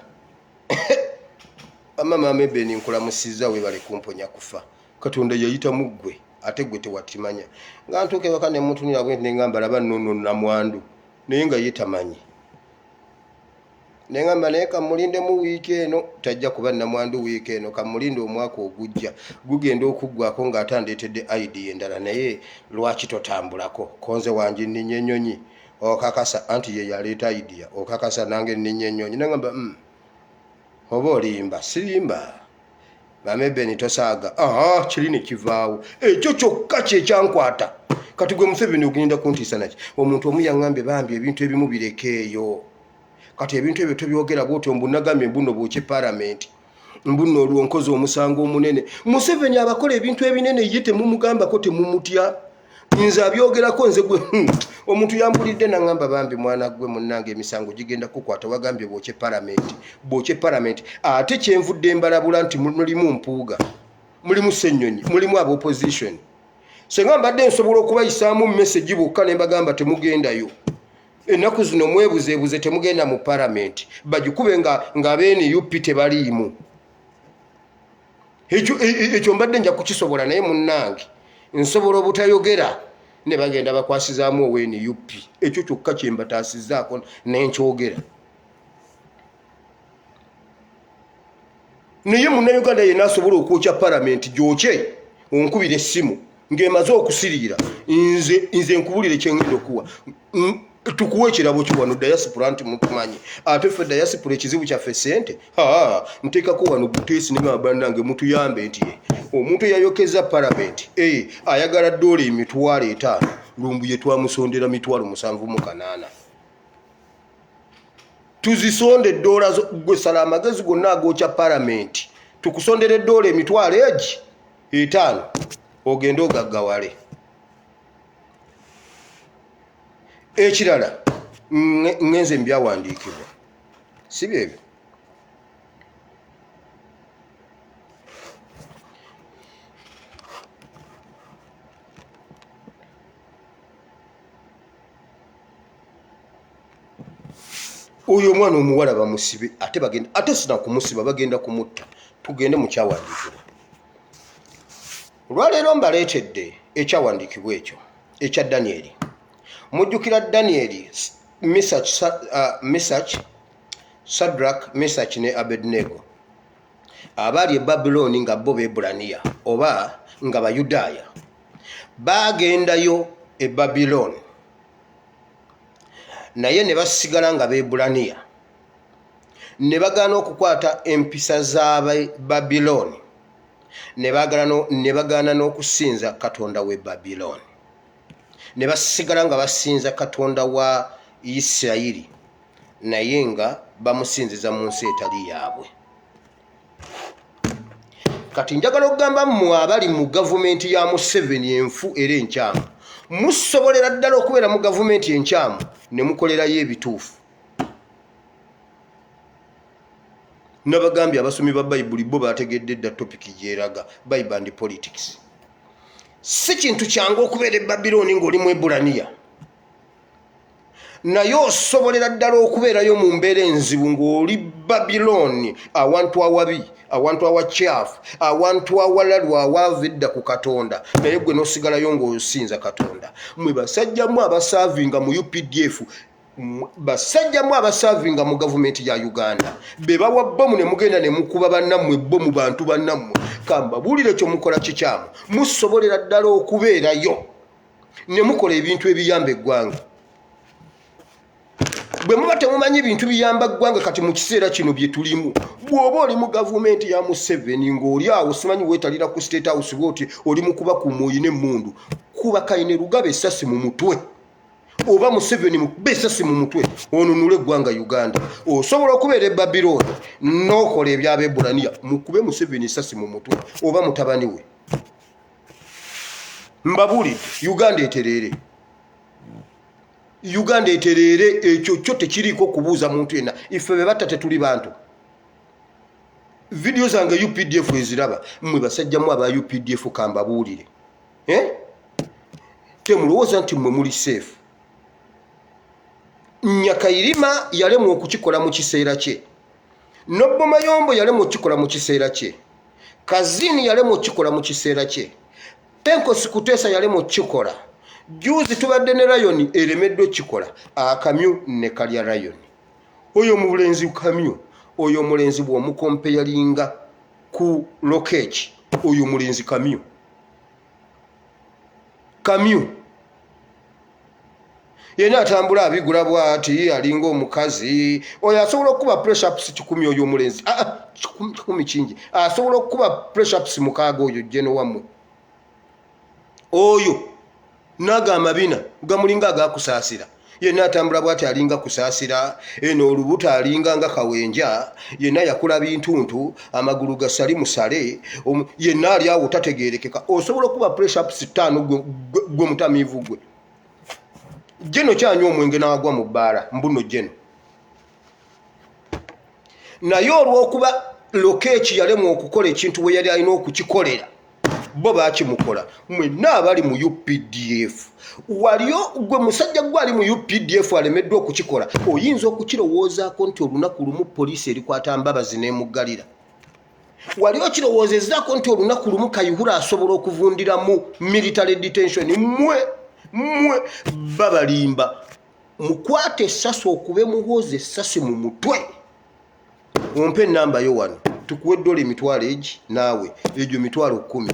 maama Ebeni nkulamusizza webale kumponya kufa Katonda yayitamu ggwe ate gwe tewatimanya nga ntuuka ewaka ne mutunira bwe neŋŋamba laba nnono namwandu naye nga ye tamanyi neŋŋamba naye kamulindemu wiiki eno tajja kuba namwandu wiiki eno kamulinde omwaka ogujja gugenda okuggwako ng'ate andeetedde ID endala naye lwaki totambulako konze wange nninnya ennyonyi okakasa anti ye yaleeta idea okakasa nange nninnya ennyonyi neŋŋamba oba olimba sirimba maama Ebeni tosaaga kiri ne kivaawo ekyo kyokka kyekyankwata kati gwe Museveni ogenda kuntiisa naki omuntu omu yaŋŋambye bambi ebintu ebimu birekeeyo kati ebintu ebyo tobyogera bwotyo mbunagambye mbuno bwokye palamenti mbuno olwo nkozi omusango omunene Museveni abakola ebintu ebinene ye temumugambako temumutya nze abyogerako nze gwe omuntu yambulidde naŋŋamba bambi mwana gwe munnange emisango gigenda kukwata wagambye bwokye palamenti ate kyenvudde mbalabula nti mulimu mpuuga mulimu Ssennyonyi mulimu ab'opposition senga mbadde nsobola okubayisaamu message bokka ne mbagamba temugendayo ennaku zino mwebuzeebuze temugenda mu parliament bagikube nga beeni UP tebaliimu. Ekyo mbadde nja kukisobola naye munnange nsobola obutayogera ne bagenda bakwasizaamu oweeni UP. Ekyo kyokka kye mbataasizzaako nenkyogera. Naye munnayuganda yenna asobola okwokya parliament gyokye onkubira essimu ng'emaze okusiriira nze nkubulire kyengenda okuwa tukuwa ekirabo kyo wano diaspora nti mutumanyi ate ffe diaspora ekizibu kyaffe ssente nteekako wano buteesi ne mabandange mutuyambe nti omuntu eyayokeza parliament ayagala ddoola emitwalo 5 lumbuye twamusondera mitwalo 7.8 tuzisonde ddoola gwe sala amagezi gonna agokya parliament tukusondera eddoola emitwalo 5 ogenda ogaggawale. Ekirala ngenze mbyawandiikibwa si byebyo. Oyo omwana omuwala bamusibe ate sina kumusiba bagenda kumutta. Tugende mu kyawandiikibwa. Olwaleero mbaleetedde ekyawandiikibwa ekyo ekya Danieri. Mujjukira Danieri, Mesach, Shadrach, Mesach ne Abednego abaali e Babuloni nga bo Beebulaniya oba nga Bayudaaya baagendayo e Babuloni naye ne basigala nga Beebulaniya ne bagaana okukwata empisa za Babuloni ne bagaana n'okusinza Katonda w'e Babuloni ne basigala nga basinza Katonda wa Isirayiri naye nga bamusinziza mu nsi etali yaabwe. Kati njagala okugamba mmwe abali mu gavumenti ya Museveni enfu era enkyamu musobolera ddala okubeera mu gavumenti enkyamu ne mukolerayo ebituufu. Nabagambye abasomi ba Bayibuli bo bategedde dda topiki gyeraga Bible and politics. Si kintu kyangu okubeera e Babuloni ng'oli Mwebulaniya naye osobolera ddala okubeerayo mu mbeera enzibu ng'oli Babuloni awantu awabi awantu awakyafu awantu awalalu awaava edda ku Katonda naye gwe n'osigalayo ng'osinza Katonda. Mwe basajjamu abasaavinga mu UPDF basajjamu abasaavinga mu gavumenti ya Uganda be bawa bbomu ne mugenda ne mukuba bannammwe bbomu bantu bannammwe kambabuulire kyo mukola kikyamu musobolera ddala okubeerayo ne mukola ebintu ebiyamba eggwanga. Bwe muba temumanyi bintu biyamba ggwanga kati mu kiseera kino bye tulimu bw'oba oli mu gavumenti ya Museveni ng'oli awo simanyi weetalira ku State House bwoti oli mu kuba ku mwoyi n'emmundu kuba Kayine Rugaba essasi mu mutwe oba Museveni mukube essasi mu mutwe onunule eggwanga Uganda. Osobola okubeera e Babuloni n'okola eby'Abeebulaniya mukube Museveni essasi mu mutwe oba mutabani we. Mbabuulidde Uganda etereere ekyo kyo tekiriiko kubuuza muntu yenna iffe be batta tetuli bantu. Video zange UPDF eziraba mmwe basajjamu aba UPDF kambabuulire temulowooza nti mmwe muli safe. Nyakairima yalemwa okukikola mu kiseera kye, Nobbo Mayombo yalemwa okukikola mu kiseera kye, Kazini yalemwa okukikola mu kiseera kye, Penkosi Kuteesa yalemwa okukikola, juzi tubadde ne Lion eremeddwa okukikola, Akamyu ne kalya Lion. Oyo mulenzi Kamyu, oyo mulenzi bw'omukompe yalinga ku Lokech, oyo mulenzi Kamyu yena atambula abigula bwati alinga omukazi oyo asobola okuba pressure ups 10 oyo omulenzi 10 kingi asobola okuba pressure ups 6 oyo jeno wamwe oyo naga amabina gamulinga agakusaasira yena atambula bwati alinga kusaasira eno olubuta alinga nga kawenja yena yakula bintuntu amagulu gasali musale yena ali awo tategerekeka osobola okuba pressure ups 5 gwe mutamivu gwe Jeno kyanyo omwenge n'agwa mu bbaala mbuno jeno naye olw'okuba Lokech yalemwa okukola ekintu we yali alina okukikolera bo bakimukola mwenna abali mu UPDF waliyo gwe musajja gwali mu UPDF alemeddwa okukikola oyinza okukirowoozaako nti olunaku lumu poliisi erikwata Mbabazi n'emuggalira waliyo kirowoozezaako nti olunaku lumu Kayihura asobola okuvundira mu military detention mmwe babalimba mukwate essasi okube muhooze essasi mu mutwe ompe ennamba yo wano tukuwe $1 emitwalo egi naawe egyo $10,000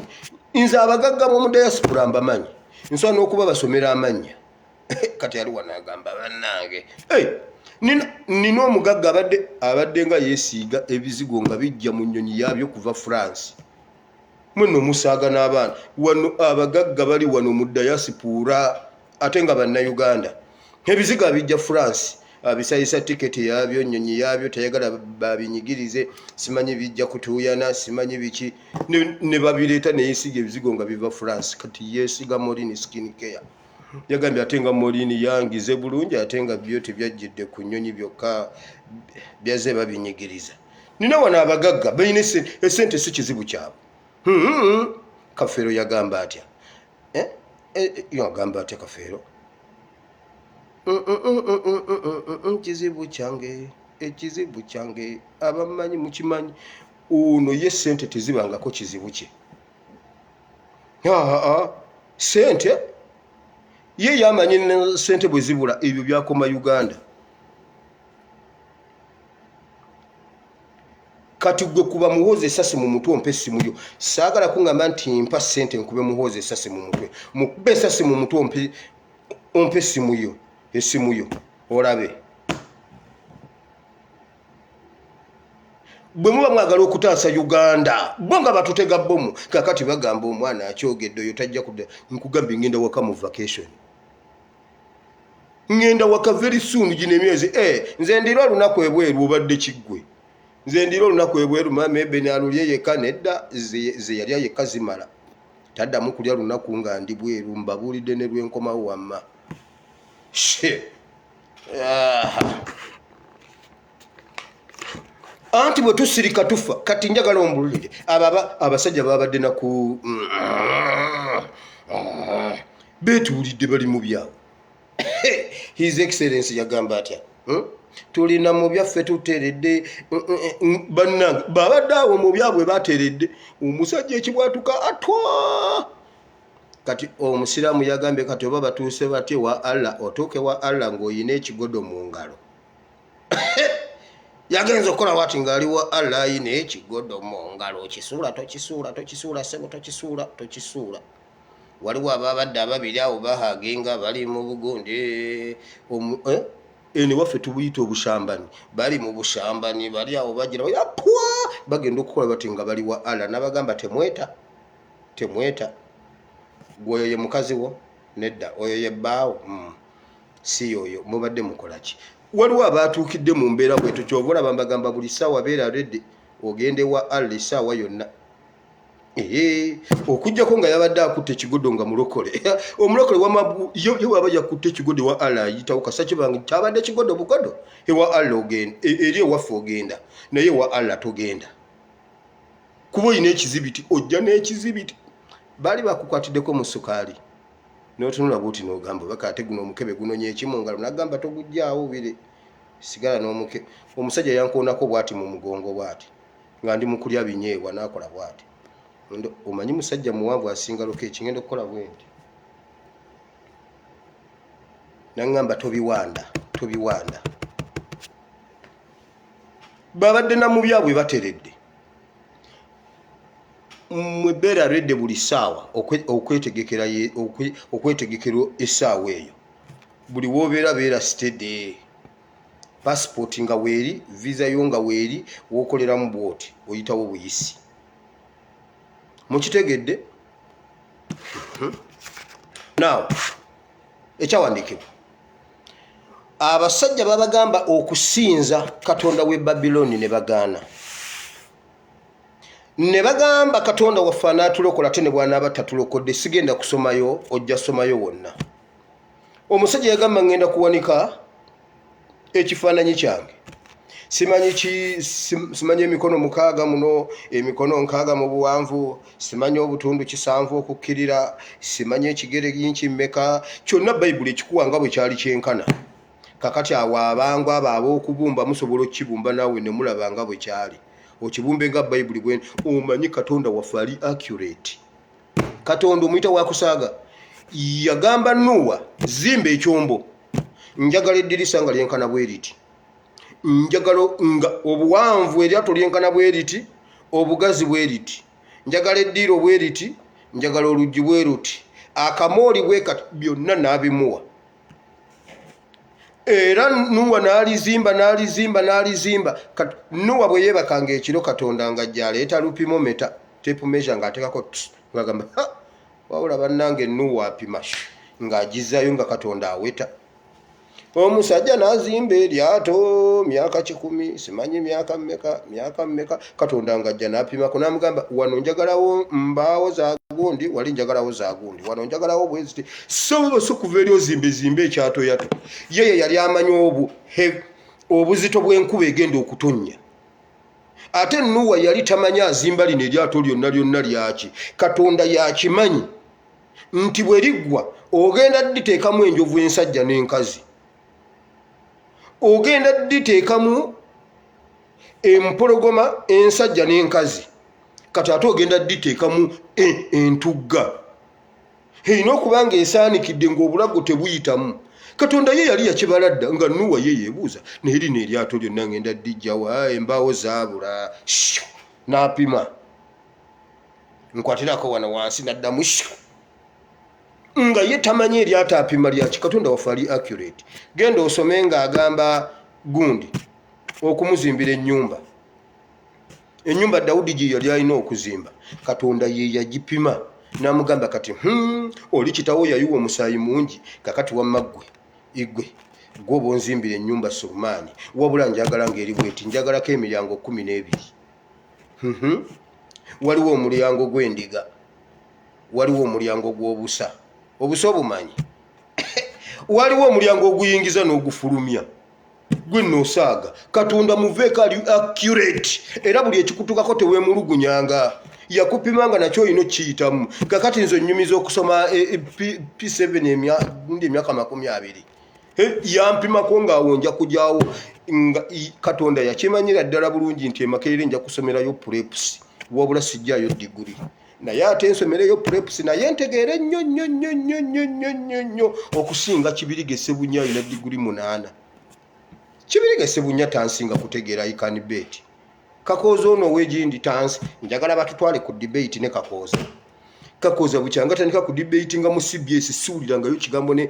nze abagagga mu diaspora mbamanyi nsobola n'okuba basomera amannya kati ali wano agamba bannange nina omugagga abadde nga yeesiiga ebizigo nga bijja mu nnyonyi yaabyo kuva France mwenno musaaga n'abaana wano abagagga bali wano mu diaspora ate nga bannayuganda ebizigo abijja France abisayisa tiketi yaabyo nnyonyi yaabyo tayagala babinyigirize simanyi bijja kutuuyana simanyi biki ne babireeta neyeesiga ebizigo nga biva France kati yeesiga Morini skin care yagambye ate nga Morini yangize bulungi ate nga byo tebyajjidde ku nnyonyi byokka byaze babinyigiriza nina wano abagagga balina esente si kizibu kyabwe Kafeero yagamba atya yagamba atya Kafeero ekizibu kyange abamanyi mukimanyi ono ye sente tezibangako kizibu kye sente ye yamanyi sente bwe zibula ebyo byakoma Uganda kati gwe kuba muhooze essasi mu mutwe ompe essimu yo saagala kungamba nti mpa sente nkube muhooze essasi mu mutwe mukube essasi mu mutwe ompe essimu yo olabe bwe muba mwagala okutaasa Uganda bo nga batutega bomu kakati bagamba omwana akyogedde oyo tajja kudda nkugambye ngenda waka mu vacation ngenda waka very soon gino emyezi nze ndira olunaku ebweru obadde kiggwe nze ndira olunaku ebweru mama ebene alulye yekka nedda ze yalya yekka zimala taddamu kulya lunaku nga ndi bweru mbabuulidde ne lwenkomawo wamma anti bwe tusirika tufa kati njagala ombululire abasajja babadde naku betuulidde bali mu byabwe His Excellency yagamba atya tulina mu byaffe tuteredde bannange babadde awo mu byabwe bateredde omusajja ekibwatuka atwa kati omusiraamu yagambye kati oba batuuse batye wa Allah otuuke wa Allah ng'oyina ekigodo mu ngalo yagenza okukola wati ng'ali wa Allah ayina ekigodo mu ngalo tokisuula sebo tokisuula waliwo ababadde ababiri awo bahagenga bali mu bugundi ne waffe tubuyita obushambani bali mu bushambani bali awo bagira yapwa bagenda okukola bati nga bali wa Allah n'abagamba temweta gwoyo ye mukazi wo nedda oyo ye bbaawo si yoyo mubadde mukolaki waliwo abaatuukidde mu mbeera bweto kyova olaba mbagamba buli ssaawa beera redde ogende wa Allah essaawa yonna okujjako nga yabadde akutte ekigodo nga mulokole omulokole yo waba yakutte ekigodo wa Allah ayitawo kasa kibanga kyabadde ekigodo bugodo ewa Allah ogenda eri ewaffe ogenda naye wa Allah togenda kuba oyina ekizibiti ojja n'ekizibiti bali bakukwatiddeko mu sukaali n'otunula bwoti n'ogamba bakate guno omukebe gunonya ekimu ngalo nagamba togujjaawo bire sigala n'omuke omusajja yankoonako bwati mu mugongo bwati nga ndi mu kulya binyeebwa n'akola bwati omanyi musajja muwanvu asinga loke ekingenda okukola bwendi nangamba tobiwanda babadde na mu byabwe bateredde mwebeera redde buli ssaawa okwetegekera essaawa eyo buli woobeera beera stede passport nga weeri visa yo nga weeri wookoleramu bwoti oyitawo buyisi mukitegedde now ekyawandiikibwa abasajja babagamba okusinza katonda w'e Babiloni ne bagamba katonda waffe anaatulokola ate ne bw'anaaba tatulokodde sigenda kusomayo ojja somayo wonna omusajja yagamba ngenda kuwanika ekifaananyi kyange simanyi emikono mukaaga muno, emikono nkaaga mu buwanvu, simanyi obutundu 7 okukkirira, simanyi ekigere yinki mmeka, kyonna Bayibuli ekikuwa nga bwe kyali kyenkana. Kakati awo abangu abo ab'okubumba musobola okukibumba naawe ne mulaba nga bwe kyali. Okibumbe nga Bayibuli bwe omanyi Katonda waffe ali accurate. Katonda omuyita wa kusaaga yagamba Nuwa, zimba ekyombo, njagala eddirisa nga lyenkana bwe riti, njagala nga obuwanvu eryato lyenkana bwe riti, obugazi bwe riti, njagala eddiiro bwe riti, njagala oluggi bwe ruti, akamooli bwe kati, byonna n'abimuwa. Era Nuwa n'alizimba. Nuwa bwe yeebakanga ekiro Katonda nga gy'aleeta lupimometa, tape measure ng'ateekako ng'agamba wabula bannange Nuwa apima ng'agizzayo nga Katonda aweta. Omusajja n'azimba eryato myaka 10, simanyi myaka mmeka, Katonda ng'ajja n'apimako n'amugamba wano njagalawo mbaawo za gundi, wali njagalawo za gundi, wano njagalawo bwe ziti. So kuva eri ozimbe ekyatoyato. Yeye yali amanyi obuzito bw'enkuba egenda okutonnya. Ate Nuwa yali tamanyi azimba lino eryato lyonna lyaki. Katonda yakimanyi nti bwe liggwa ogenda diteekamu enjovu ensajja n'enkazi, ogenda diteekamu empologoma ensajja n'enkazi, kati ate ogenda diteekamu entugga. Erina okuba nga esaanikidde ng'obulago tebuyitamu. Katonda ye yali yakibala dda nga Nuwa ye yeebuuza naye lino eryato lyonna ngenda dijjawa, embaawo zaabula, n'apima. Nkwatirako wano wansi n'addamu nga ye tamanyi eryato apima lyaki. Katonda waffe ali accurate. Genda osome ng'agamba gundi okumuzimbira ennyumba. Ennyumba Dawudi gye yali alina okuzimba, Katonda ye yagipima n'amugamba kati oli kitawo yayiwa omusaayi mungi, kakati wamma gwe bonzimbira ennyumba Sulemaani, wabula njagala ng'eri bweti, njagalako emiryango 12. Waliwo omulyango gw'endiga, waliwo omulyango gw'obusa, obusa obumanyi waliwo omulyango oguyingiza n'ogufulumya, gwe n'osaaga. Katonda muveeko ali accurate, era buli ekikutukako teweemulugunyanga. Yakupimanga nakyo olina okiyitamu. Kakati nze nnyumiza okusoma P7 emyaka 20. Yampimako ng'awo nja kujyawo nga Katonda yakimanyira ddala bulungi nti Makerere nja kusomerayo prepusi, wabula sijjaayo diguri. Naye ate nsomereyo prepusi naye ntegeere nnyo okusinga Kibirige Ssebunya alina diguri 8. Kibirige Ssebunya tansinga kutegeera ikani beti. Kakooza ono w'egindi tansi, njagala batutwale ku debate ne Kakooza. Kakooza bukyanga tandika ku debate nga mu CBS siwulirangayo kigambo ne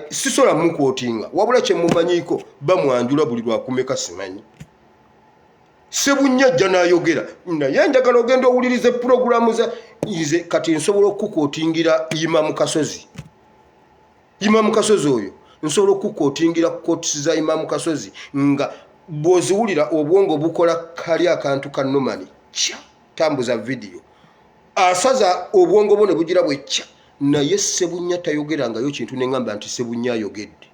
sisola mukwotinga, wabula kye mumanyiiko bamwanjula buli lwakumeka simanyi. Ssebunya ajja n'ayogera, naye njagala ogenda owulirize puroguramu za nze kati nsobola okukootingira Imam Kasozi. Imam Kasozi oyo nsobola okukootingira kootisi za Imam Kasozi nga bw'oziwulira obwongo bukola kali akantu ka nomani tambuza video asaza obwongo bwo ne bugira bwekya. Naye Ssebunya tayogerangayo kintu neŋŋamba nti Ssebunya ayogedde.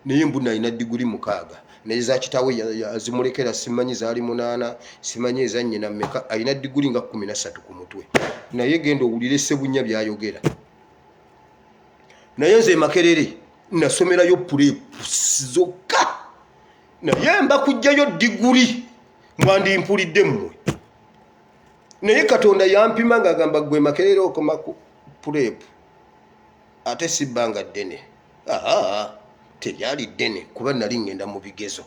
Naye mbuna alina diguri 6 naye za kitawe yazimulekera simanyi zaali 8, simanyi eza nnyina mmeka, alina diguri nga 13 ku mutwe. Naye genda owulire Ssebunya byayogera. Naye nze Makerere nasomerayo prepusi zokka, naye mba kujjayo diguri mwandimpulidde mmwe. Naye Katonda yampima ng'agamba gwe Makerere okoma ku purepu ate si bbanga ddene. Teryali ddene kuba nali ngenda mu bigezo.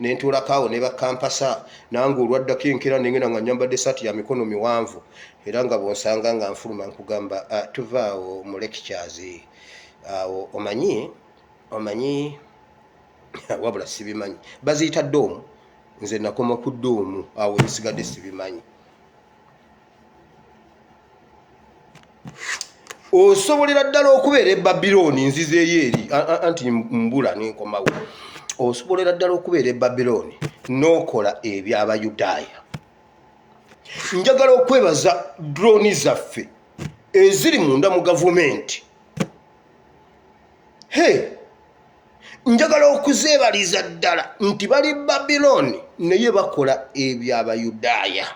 Ne ntuulakaawo ne bakampasa nange olwaddako enkera nengenda nga nyambadde essaati ya mikono miwanvu, era nga bw'onsanga nga nfuluma nkugamba tuvaawo mu lectures awo omanyi wabula sibimanyi baziyita ddoomu, nze nakoma ku ddoomu awo nsigadde sibimanyi. Osobolera ddala okubeera e Babilooni nzizeeyo eri anti mbula nenkomawo. Osobolera ddala okubeera e Babilooni n'okola eby'Abayudaaya. Njagala okwebaza droni zaffe eziri munda mu gavumenti. njagala okuzeebaliza ddala nti bali Babyloni naye bakola eby'Abayudaaya.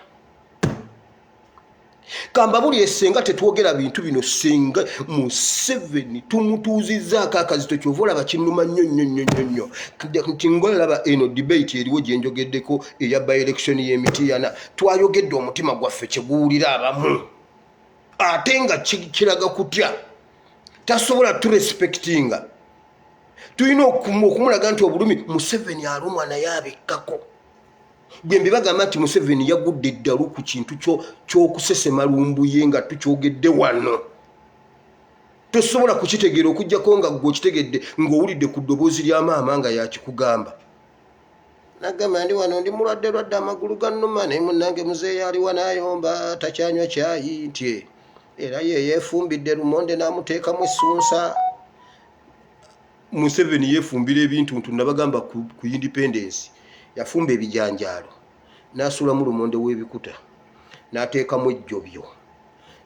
Kamba buli essenga tetwogera bintu bino senga Museveni tumutuuzizzaako akazito kyova olaba kinnuma nnyo nti ngolaba eno debate eriwo gye njogeddeko eya by-election y'Emityana twayogedde omutima gwaffe kye guwulira abamu ate nga kiraga kutya tasobola turespectinga tulina okumulaga nti obulumi Museveni alumwa naye abekkako. Gwe mbibagamba nti Museveni yagudde eddalu ku kintu ky'okusesema lumbuye nga tukyogedde wano. Tosobola kukitegeera okuggyako nga gwe okitegedde ng'owulidde ku ddoboozi lya maama nga yakikugamba. Nagamba ndi wano ndi mulwadde amagulu gannuma naye munnange muzeeyi ali wanaayomba takyanywa kyayi nti era ye yeefumbidde lumonde n'amuteekamu essunsa. Museveni yeefumbira ebintu nabagamba ku independence. Yafumba ebijanjaalo n'asuulamu lumonde w'ebikuta n'ateekamu ejjobyo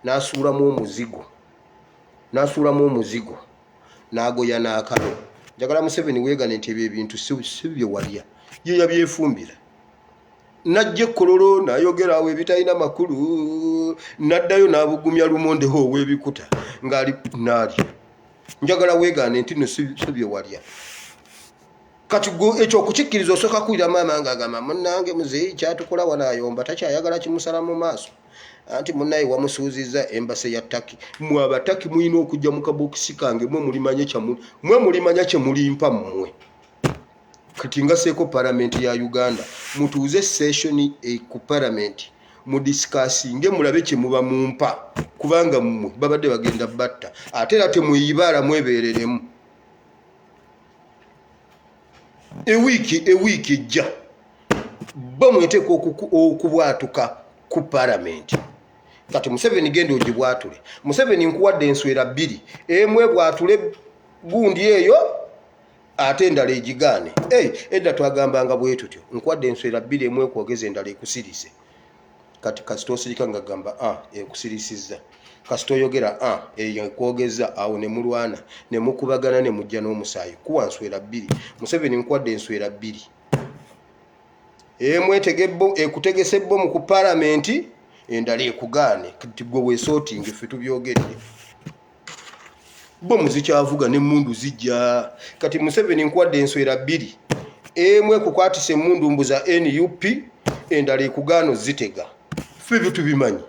n'asuulamu omuzigo n'agoya n'akalo. Njagala Museveni weegane nti ebyo ebintu si bye walya ye yabyefumbira. Najja ekkololo n'ayogera awo ebitalina makulu n'addayo n'abugumya lumondeho ow'ebikuta ng'ali n'alya. Njagala weegane nti no si bye walya. Kati ekyo okukikkiriza osooka kuwulira maama ng'agamba munnange muzeeyi kyatukola wanaayomba takyayagala kimusala mu maaso anti munnaye wamusuuzizza embase ya Taki. Mwe Abataki mulina okujja mu kabokisi kange mwe mulimanya kye mulimpa mmwe. Kati ngaseeko palamenti ya Uganda mutuuze session ku palamenti mudisikasinge mulabe kye muba mumpa kubanga mmwe babadde bagenda batta ate era temweyibaala mwebeereremu. Ewiki ejja bamweteeka okubwatuka ku palamenti. Kati Museveni genda ogibwatule. Museveni nkuwadde enswera 2 emu ebwatule gundi eyo ate endala egigaane. Edda twagambanga bwe tutyo nkuwadde enswera 2 emu ekwogeza endala ekusirise. Kati kasita osirika nga gamba ekusirisizza kasita oyogera ekwogeza awo ne mulwana ne mukubagana ne mujja n'omusaayi kuwa nswera 2. Museveni nkuwadde enswera 2 emu ekutegese ebbomu ku palamenti endala ekugaane. Kati gwe weesootinga ffe tubyogedde bbomu zikyavuga n'emmundu zijja. Kati Museveni nkuwadde enswera 2 emu ekukwatisa emmundu mbuza NUP endala ekugaano zitega. Ffe byo tubimanyi.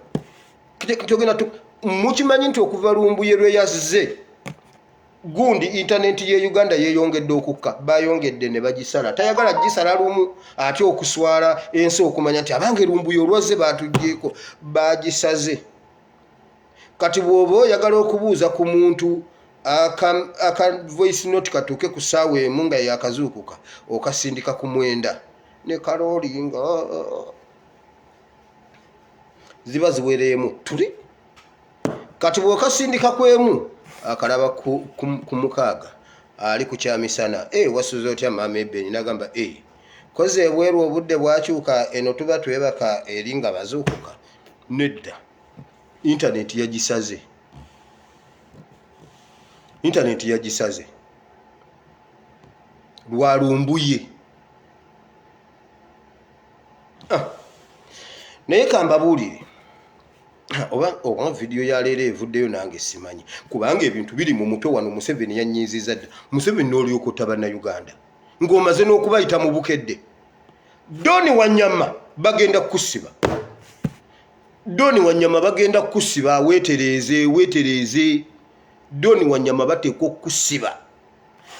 Mukimanyi nti okuva lumbuye lwe yazze gundi intaneti ye Uganda yeeyongedde okukka bayongedde ne bagisala tayagala gisala lumu ate okuswala ensi okumanya nti abange lumbuye olwazze batuggyeko bagisaze. Kati bw'oba oyagala okubuuza ku muntu aka voice note katuuke ku ssaawa emu nga yakazuukuka okasindika ku 9 ne kaloolinga ziba ziwereemu tuli. Kati bw'okasindika kwemu akalaba ku 6 ali ku kyamisana wasuze otya maama Ebeni nagamba koze ebweru obudde bwakyuka eno tuba twebaka eri nga bazuukuka. Nedda intaneti yagisaze lwalumbuye. Naye kambabuulire oba video ya leero evuddeyo nange simanyi kubanga ebintu biri mu mutwe wano. Museveni yanyiizizza dda. Museveni n'olyoka otaba Uganda ng'omaze n'okubayita mu bukedde. Doni Wanyama bagenda kusiba weetereeze. Doni Wanyama bateekwa okusiba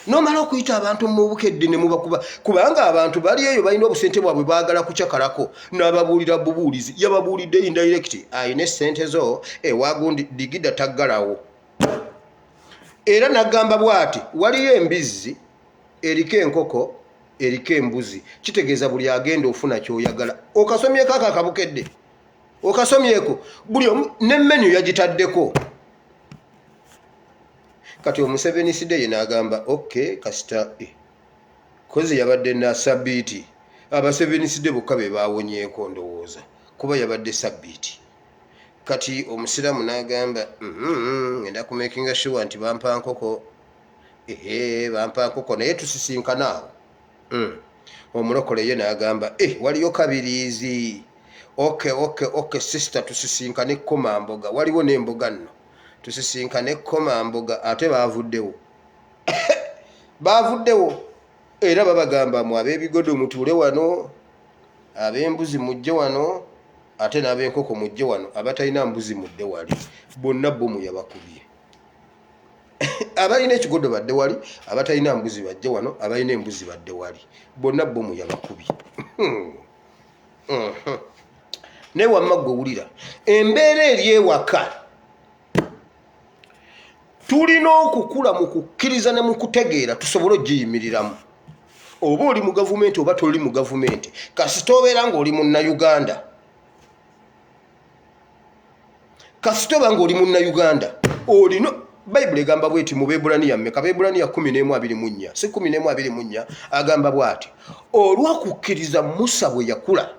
nomala okuyita abantu mu bukedde ne mubakuba kubanga abantu bali eyo balina obusente bwabwe baagala kucakalako n'ababuulira bubuulizi. Yababuulidde indirect ayina essente zo wagundi digida taggalawo. Era nagamba bw'ati waliyo embizzi eriko enkoko eriko embuzi kitegeeza buli agenda ofuna kyoyagala. Okasomyeko ako akabukedde okasomyeko buli n'emmenu yagitaddeko. Kati Museveni sidde n'agamba kasita kozi yabadde na sabbiiti Abaseveni sidde bokka be baawonyeeko ndowooza kuba yabadde sabbiiti. Kati omusiraamu n'agamba ngenda kumakinga sure nti bampa nkoko bampa nkoko naye tusisinkana awo. Omulokole ye n'agamba waliyo kabiriizi. Okay sister, tusisinkane Komamboga. Waliwo n'emboga nno. Tusisinkane Komamboga. Ate baavuddewo. Baavuddewo. Era babagamba mu ab'ebigodo mutuule wano, ab'embuzi mujje wano, ate n'ab'enkoko mujje wano, abatalina mbuzi mudde wali. Bonna bomu yabakubye. Abalina ekigodo badde wali, abatalina mbuzi bajje wano, abalina embuzi badde wali. Bonna bomu yabakubye. Ne wamma gwe wulira. Embeera eri ewaka. Tulina okukula mu kukkiriza ne mu kutegeera tusobole ogiyimiriramu. Oba oli mu gavumenti oba toli mu gavumenti. Kasita obeera ng'oli Munnayuganda. Kasita oba ng'oli Munnayuganda. Olina Bayibuli egamba bw'eti mu Beebulaniya mmeka? Beebulaniya 11:24. Si 11:24 agamba bw'ati. Olw'okukkiriza Musa bwe yakula.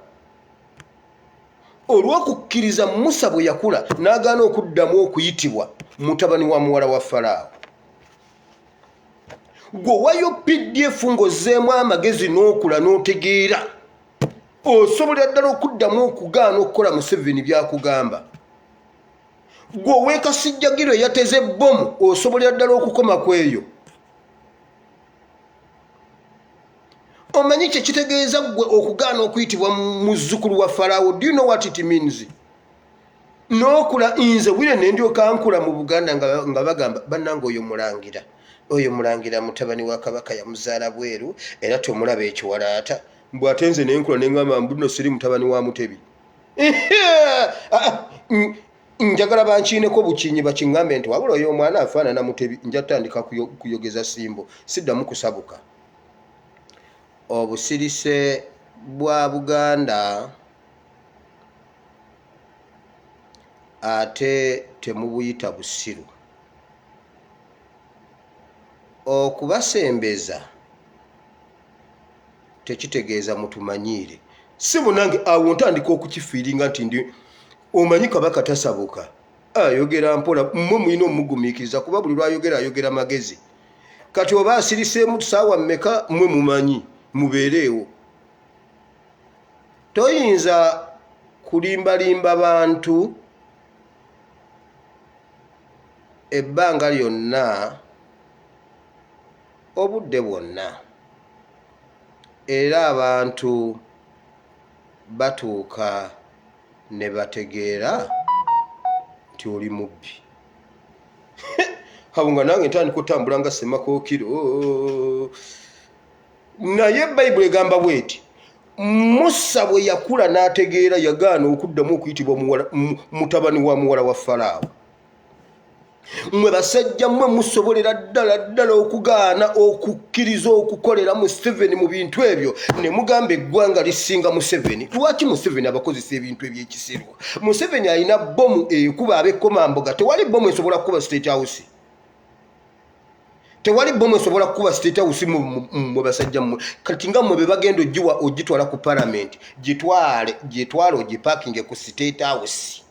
Olw'okukkiriza Musa bwe yakula n'agaana okuddamu okuyitibwa mutabani wa muwala wa Falaawo. Gwe wayo PDF ng'ozzeemu amagezi n'okula n'otegeera. Osobola ddala okuddamu okugaana okukola Museveni by'akugamba. Gwe weekasijjagiro eyateze bbomu osobola ddala okukoma ku eyo. Omanyi kye kitegeeza gwe okugaana okuyitibwa muzzukulu wa Falaawo. Do you know what it means? N'okula nze wire ne ndyoka nkula mu Buganda nga bagamba bannange oyo mulangira mutabani wa Kabaka yamuzaala bweru era tomulaba ekiwalaata. Mbw ate nze ne nkula ne ngamba mbuno siri mutabani wa Mutebi. Njagala bankiineko bukinyi bakiŋŋambe nti wabula oyo omwana afaanana Mutebi. Nja tutandika kuyogeza simbo, siddamu kusabuka. Obusirise bwa Buganda ate temubuyita busiru. Okubasembeza tekitegeeza mutumanyiire. Si munange awo ntandika okukifiiringa nti ndi omanyi Kabaka tasabuka. Ayogera mpola, mmwe mulina omugumiikiriza kuba buli lwayogera ayogera magezi. Kati oba asiriseemu tusaawa mmeka mmwe mumanyi mubeereewo. Toyinza kulimbalimba bantu ebbanga lyonna obudde bwonna era abantu batuuka ne bategeera nti oli mubbi. Habunga nange ntandika okutambula nga Semakookiro. Naye Bayibuli egamba bw'eti Musa bwe yakula n'ategeera yagaana okuddamu okuyitibwa mutabani wa muwala wa Falaawo. Mmwe basajja mmwe musobolera ddala okugaana okukkiriza okukolera Museveni mu bintu ebyo ne mugamba eggwanga lisinga Museveni. Lwaki Museveni abakozesa ebintu eby'ekisiru? Museveni alina bbomu ekuba ab'Ekomamboga. Tewali bbomu esobola kukuba State House. Tewali bbomu esobola kukuba State House mmwe basajja mmwe. Kati nga mmwe be bagenda ogitwala ku Parliament, gitwale ogipakinge ku State House.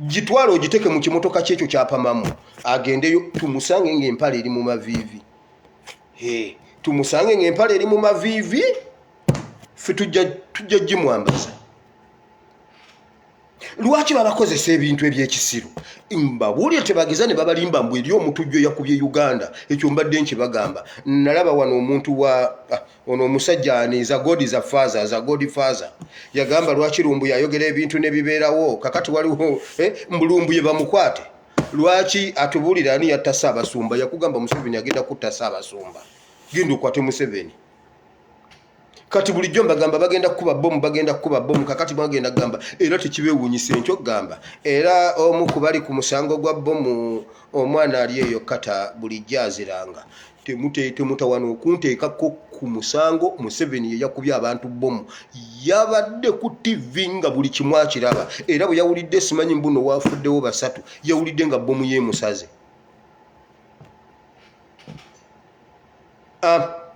Gitwalo ogiteke mu kimotoka kyekyo kyapamamu agendeyo tumusange ng'empale eri mu maviivi. Tumusange ng'empale eri mu maviivi ffe tujja gimwambaza. Lwaki babakozesa ebintu eby'ekisiru? Mbabuulire tebageza ne babalimba mbu eri omutujjo yakubye Uganda. Ekyo mbadde nkibagamba. Nalaba wano omuntu ono omusajja aniza God is a father, as a God father. Yagamba lwaki Lumbu yayogera ebintu ne bibeerawo kakati waliwo Lumbu ye bamukwate. Lwaki atubuulira ani yatta Ssaabasumba? Yakugamba Museveni agenda kutta Ssaabasumba. Genda okwate Museveni. Kati bulijjo mbagamba bagenda kukuba bbomu kakati bagenda gamba era tekibeewuunyisa enkyo gamba era omu ku bali ku musango gwa bbomu omwana ali eyo kata bulijjo aziranga temutawana okunteekako ku musango Museveni ye yakubye abantu bbomu. Yabadde ku TV nga buli kimu akiraba era bwe yawulidde simanyi mbuno waafuddewo basatu yawulidde nga bbomu y'emusaze.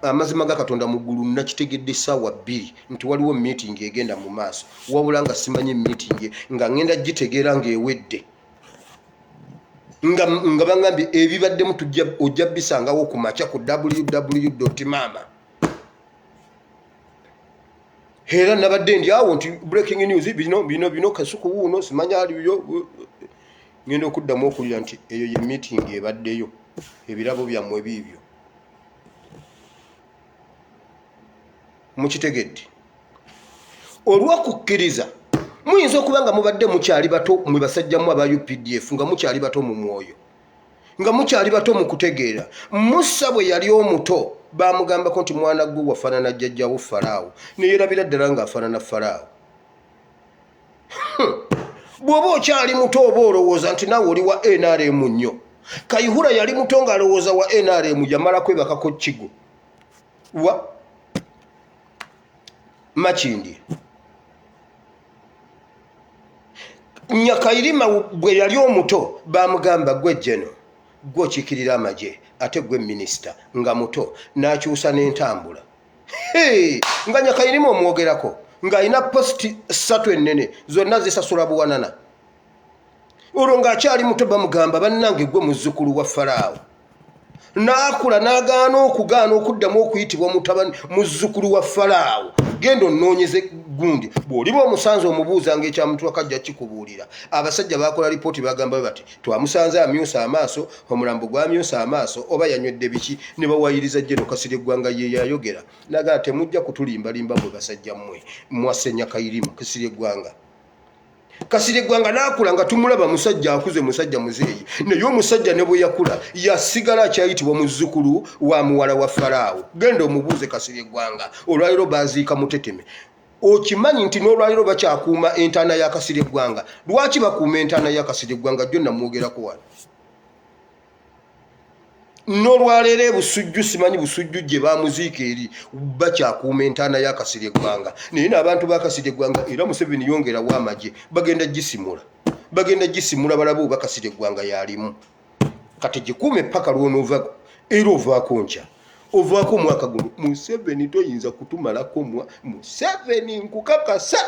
Amazima ga Katonda mu ggulu nakitegedde essaawa 2 nti waliwo meeting egenda mu maaso wabula nga simanyi meeting nga ngenda gitegeera ng'ewedde. nga bangambye ebibaddemu ojja bisangawo ku makya ku www.mama. Era nabadde ndi awo nti breaking news bino Kasuku wuuno simanya aliyo ngenda okuddamu okulira nti eyo ye meeting ebaddeyo ebirabo byammwe biibyo mukitegedde. Olw'okukkiriza muyinza okuba nga mubadde mukyali bato mwe basajjamu aba UPDF nga mukyali bato mu mwoyo nga mukyali bato mu kutegeera. Musa bwe yali omuto bamugambako nti mwana gwe wafaanana jjajjawo Falaawo ne yeerabira ddala ng'afaanana Falaawo. Bw'oba okyali muto oba olowooza nti naawe oli wa NRM nnyo. Kayihura yali muto ng'alowooza wa NRM yamala kwebakako Kigo wa Makindi. Nyakayirima bwe yali omuto bamugamba gwe jeno gwokiikirira amagye ate gwe minisita nga muto n'akyusa n'entambula. Nga Nyakayirima omwogerako ng'alina positi 3 ennene zonna zisasula buwanana. Olwo ng'akyali muto bamugamba bannange gwe muzzukulu wa Falaawo. N'akula n'agaana okuddamu okuyitibwa mutabani muzzukulu wa Falaawo. Genda onnoonyeze gundi bw'oliba omusanze omubuuzanga ekyamutwe akajja kikubuulira. Abasajja bakola lipooti bagamba bati twamusanze amyusa amaaso, omulambo gwamyusa amaaso oba yanywedde biki, ne bawayiriza Jeno Kasirye Gwanga ye yayogera. Naga temujja kutulimbalimba mwe basajja mmwe mwasse Nyakayirima Kasirye Gwanga. Kasirye Gwanga n'akula nga tumulaba musajja akuze, musajja muzeeyi, naye omusajja ne bwe yakula yasigala akyayitibwa muzzukulu wa muwala wa Falaawo. Genda omubuuze Kasirye Gwanga. Olwaliro baziika Muteteme. Okimanyi nti n'olwaliro bakyakuuma entaana ya Kasirye Gwanga. Lwaki bakuuma entaana ya Kasirye Gwanga? Jjo namwogerako wano. N'olwaleero busujju simanyi busujju gye bamuziika eri bakyakuuma entaana ya Kasirye Gwanga. Naye n'abantu ba Kasirye Gwanga era Museveni yongerawo amagye bagenda gisimula balabe oba Kasirye Gwanga yalimu. Kati gikuume paka lw'onoova era ovaako nkya. Ovaako omwaka guno Museveni toyinza kutumalako Museveni nkukakasa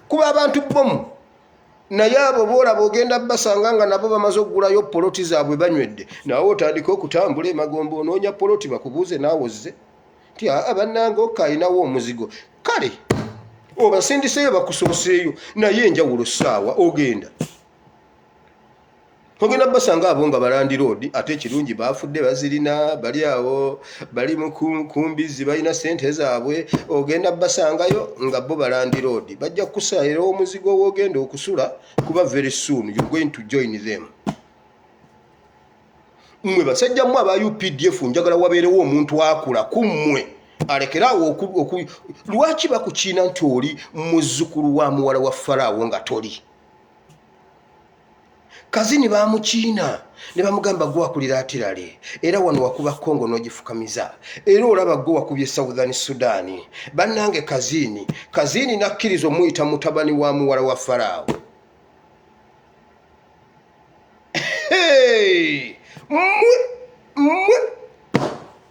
kuba abantu bomu. Naye abo boolaba ogenda basanga nga nabo bamaze okugulayo poloti zaabwe banywedde, naawe otandika okutambula emagombo onoonya poloti bakubuuze naawe ozze nti bannange okayinawo omuzigo. Kale obasindiseeyo bakusoseeyo, naye enjawulo ssaawa ogenda basanga abo nga balandi road. Ate ekirungi bafudde bazirina, bali awo bali mu kumbizi balina sente zaabwe. Ogenda basangayo nga bo balandi road, bajja kukusayira omuzigo wogenda okusula kuba very soon you're going to join them. Mmwe basajjamu aba UPDF njagala wabeerewo omuntu akula kummwe alekerawo lwaki bakukiina nti oli muzzukulu wa muwala wa Falaawo nga toli. Kazini bamukiina ne bamugamba gwe wakulira atirale era wano wakuba Kongo n'ogifukamiza era olaba gwe wakubye Southern Sudan. Bannange Kazini nakkiriza omuyita mutabani wa muwala wa Falaawo.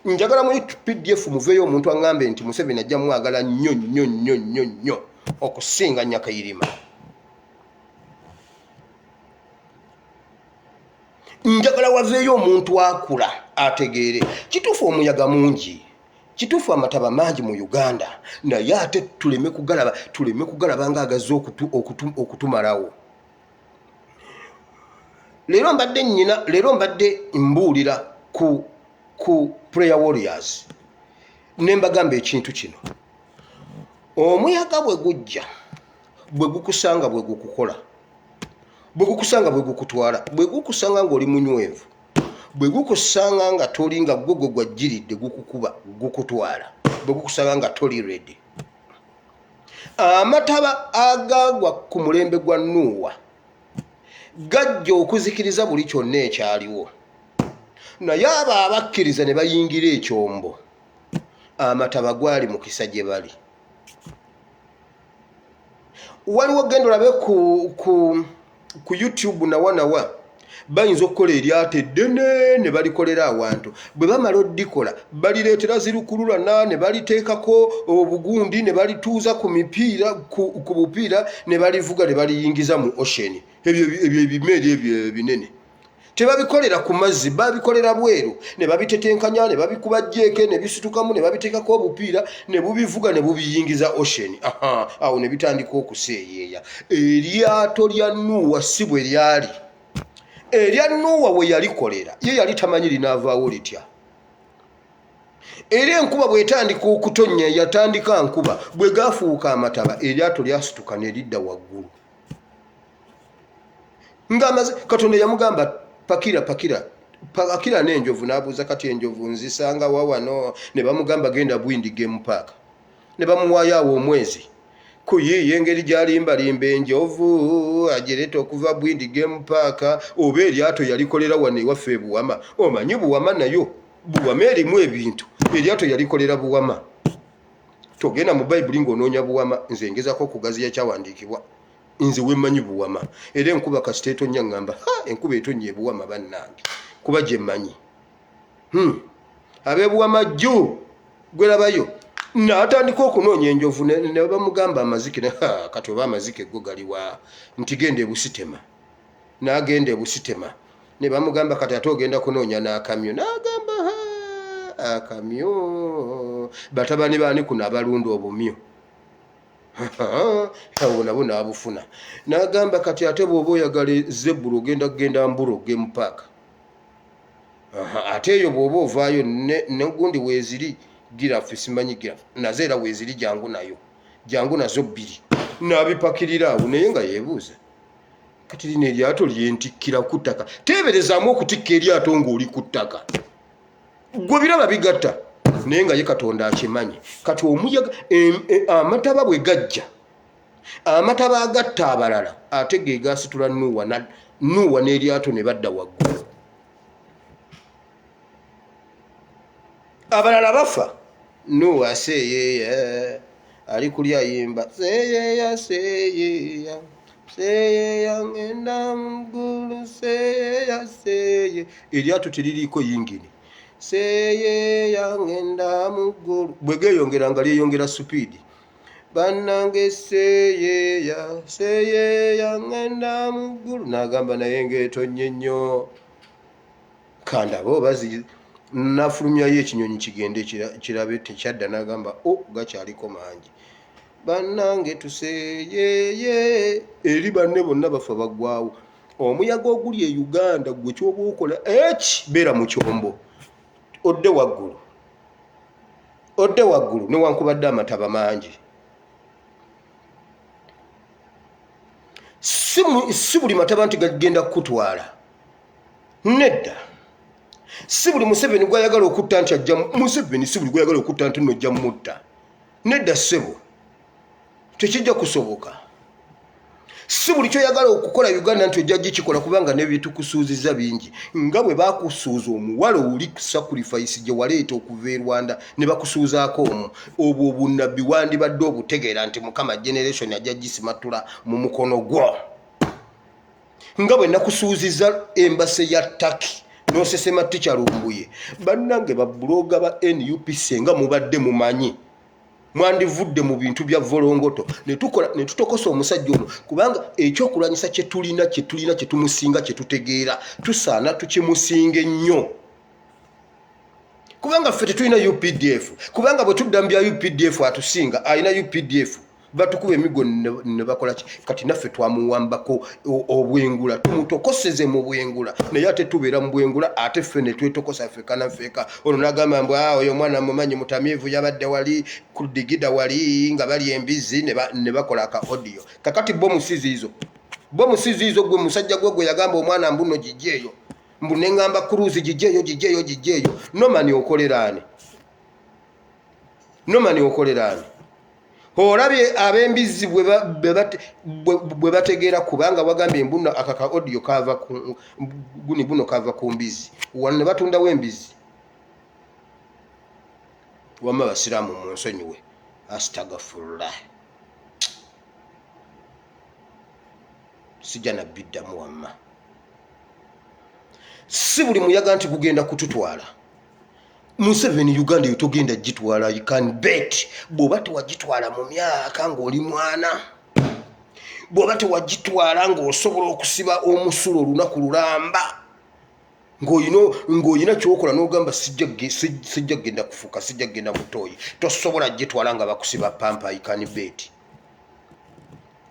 Njagala mu PDF muveeyo omuntu aŋŋambe nti Museveni ajja mwagala nnyo okusinga Nyakayirima. Njagala waveeyo omuntu akula ategeere. Kituufu omuyaga mungi, kituufu amataba mangi mu Uganda, naye ate tuleme kugalaba ng'agaze okutumalawo. Leero mbadde mbuulira ku Prayer Warriors ne mbagamba ekintu kino. Omuyaga bwe gujja, bwe gukusanga bwe gukukola, bwe gukusanga bwe gukutwala, bwe gukusanga ng'oli munywevu, bwe gukusanga nga toli nga gwe gwajjiridde gukukuba gukutwala, bwe gukusanga nga toli ready. Amataba agagwa ku mulembe gwa Nuuwa gajja okuzikiriza buli kyonna ekyaliwo, naye abo abakkiriza ne bayingira ekyombo, amataba gwali mu kisa gye bali. Waliwo genda olabe ku YouTube nawa bayinza okukola eryato eddene ne balikolera awantu. Bwe bamala oddikola balireetera zirukululana ne baliteekako obugundi ne balituuza ku bupiira ne balivuga ne baliyingiza mu ocean ebyo ebimere ebyo binene tebabikolera ku mazzi babikolera bweru ne babitetenkanya ne babikuba jjeeke ne bisitukamu ne babiteekako obupiira ne bubivuga ne bubiyingiza ocean awo ne bitandika okuseeyeeya eryato lya Nuuwa si bwe lyali erya Nuuwa we yalikolera ye yali tamanyi linaavaawo litya era enkuba bw'etandika okutonnya yatandika nkuba bwe gaafuuka amataba eryato lyasituka ne lidda waggulu ng'amaze Katonda yamugamba pakira n'enjovu n'abuuza kati enjovu nzisanga wawano ne bamugamba genda Bwindi Game Park ne bamuwaayo awo omwezi kuyiiyo engeri gyalimbalimba enjovu agireeta okuva Bwindi Game Park oba eryato yalikolera wano ewaffe e Buwama omanyi Buwama nayo Buwama erimu ebintu eryato yalikolera Buwama togenda mu Bayibuli ng'onoonya Buwama nze ngezako okugaziya kyawandiikibwa nze wemmanyi Buwama era enkuba kasita etonnya ngamba enkuba etonnya e Buwama bannange kuba gye mmanyi ab'e Buwama jju gwerabayo n'atandika okunoonya enjovu ne bamugamba amazike kati oba amazike go galiwa nti genda e Busitema n'agenda e Busitema ne bamugamba kati ate ogenda kunoonya n'akamyo n'agamba akamyo batabani baani kuno abalunda obumyo awo nabo n'abufuna n'agamba kati ate bw'oba oyagala zebbula ogenda kugenda Mburo Game Park ate eyo bw'oba ovaayo negundi weeziri girafu simanyi girafu nazo era weeziri jangu nazo bbiri n'abipakirira awo naye nga yeebuuza kati lino eryato lyentikkira ku ttaka teeberezaamu okutikka eryato ng'oli ku ttaka gwe biraba bigatta naye nga ye Katonda akimanyi kati omuyaga amataba bwe gajja amataba agatta abalala ate ge gaasitula Nuuwa n'eryato ne badda waggulu abalala bafa Nuuwa aseeyeeya ali kulya yimba seeyeeya seeyeeya seeyeeya ngenda mu ggulu seeyeeya seeye eryato teririiko yingini seeyeeya ngenda mu ggulu bwe geeyongera nga lyeyongera supiidi bannange seeyeeya seeyeeya ngenda mu ggulu n'agamba naye ng'etonnye nnyo kandaba oba nafulumyayo ekinyonyi kigende kirabe tekyadda n'agamba gakyaliko mangi bannange tuseeyeeye eri banne bonna bafa baggwawo omuyaga oguli e Uganda gwe kyoba okola beera mu kyombo odde waggulu newankubadde amataba mangi si buli mataba nti gagenda kukutwala nedda si buli Museveni gwayagala okutta nti ajja Museveni si buli gwayagala okutta nti nojja mutta nedda ssebo tekijja kusoboka si buli kyoyagala okukola Uganda nti ojja gikikola kubanga nebitukusuuziza bingi nga bwe bakusuuza omuwala oli sacrifice gye waleeta okuva e Rwanda ne bakusuuzaako obwo obunnabbi wandibadde obutegeera nti Mukama generation ajja gisimatula mu mukono gwo nga bwe nakusuuziza embase ya Turkey n'osesema tikyalumbuye bannange babuloga ba NUP senga mubadde mumanyi mwandivudde mu bintu bya volongoto ne tutokosa omusajja ono kubanga ekyokulwanyisa kye tulina kye tumusinga kye tutegeera tusaana tukimusinga ennyo kubanga ffe tetulina UPDF kubanga bwe tudda mu bya UPDF atusinga alina UPDF batukuba emigo ne bakola kati naffe twamuwambako obwengula tumutokoseze mu bwengula naye ate tubeera mu bwengula ate ffe ne twetokosa ffeka na ffeka ono n'agamba mbu oyo mwana mumanyi mutamiivu yabadde wali ku digida wali nga bali embizi ne bakola aka audio kakati bomusizi izo gwe musajja gwe yagamba omwana mbuno gijjeeyo mbu neŋŋamba kuruuzi gijjeeyo nomani okoleraani olabye ab'embizzi bwe bategeera kubanga wagambye embuno akaka audio kava buno kava ku mbizi wano ne batundawo embizi wamma basiraamu mu nsonyiwe astagfirullah sijja nabbiddamu wamma si buli muyaga nti gugenda kututwala Museveni Uganda yotogenda gitwala you can bet bwoba tewagitwala mu myaka ng'oli mwana bw'oba tewagitwala ng'osobola okusiba omusulo olunaku lulamba ng'olina kyokola n'ogamba sijja kgenda kufuka sijja kgenda mutooyi tosobola gitwala nga bakusiba pampa ikanibeti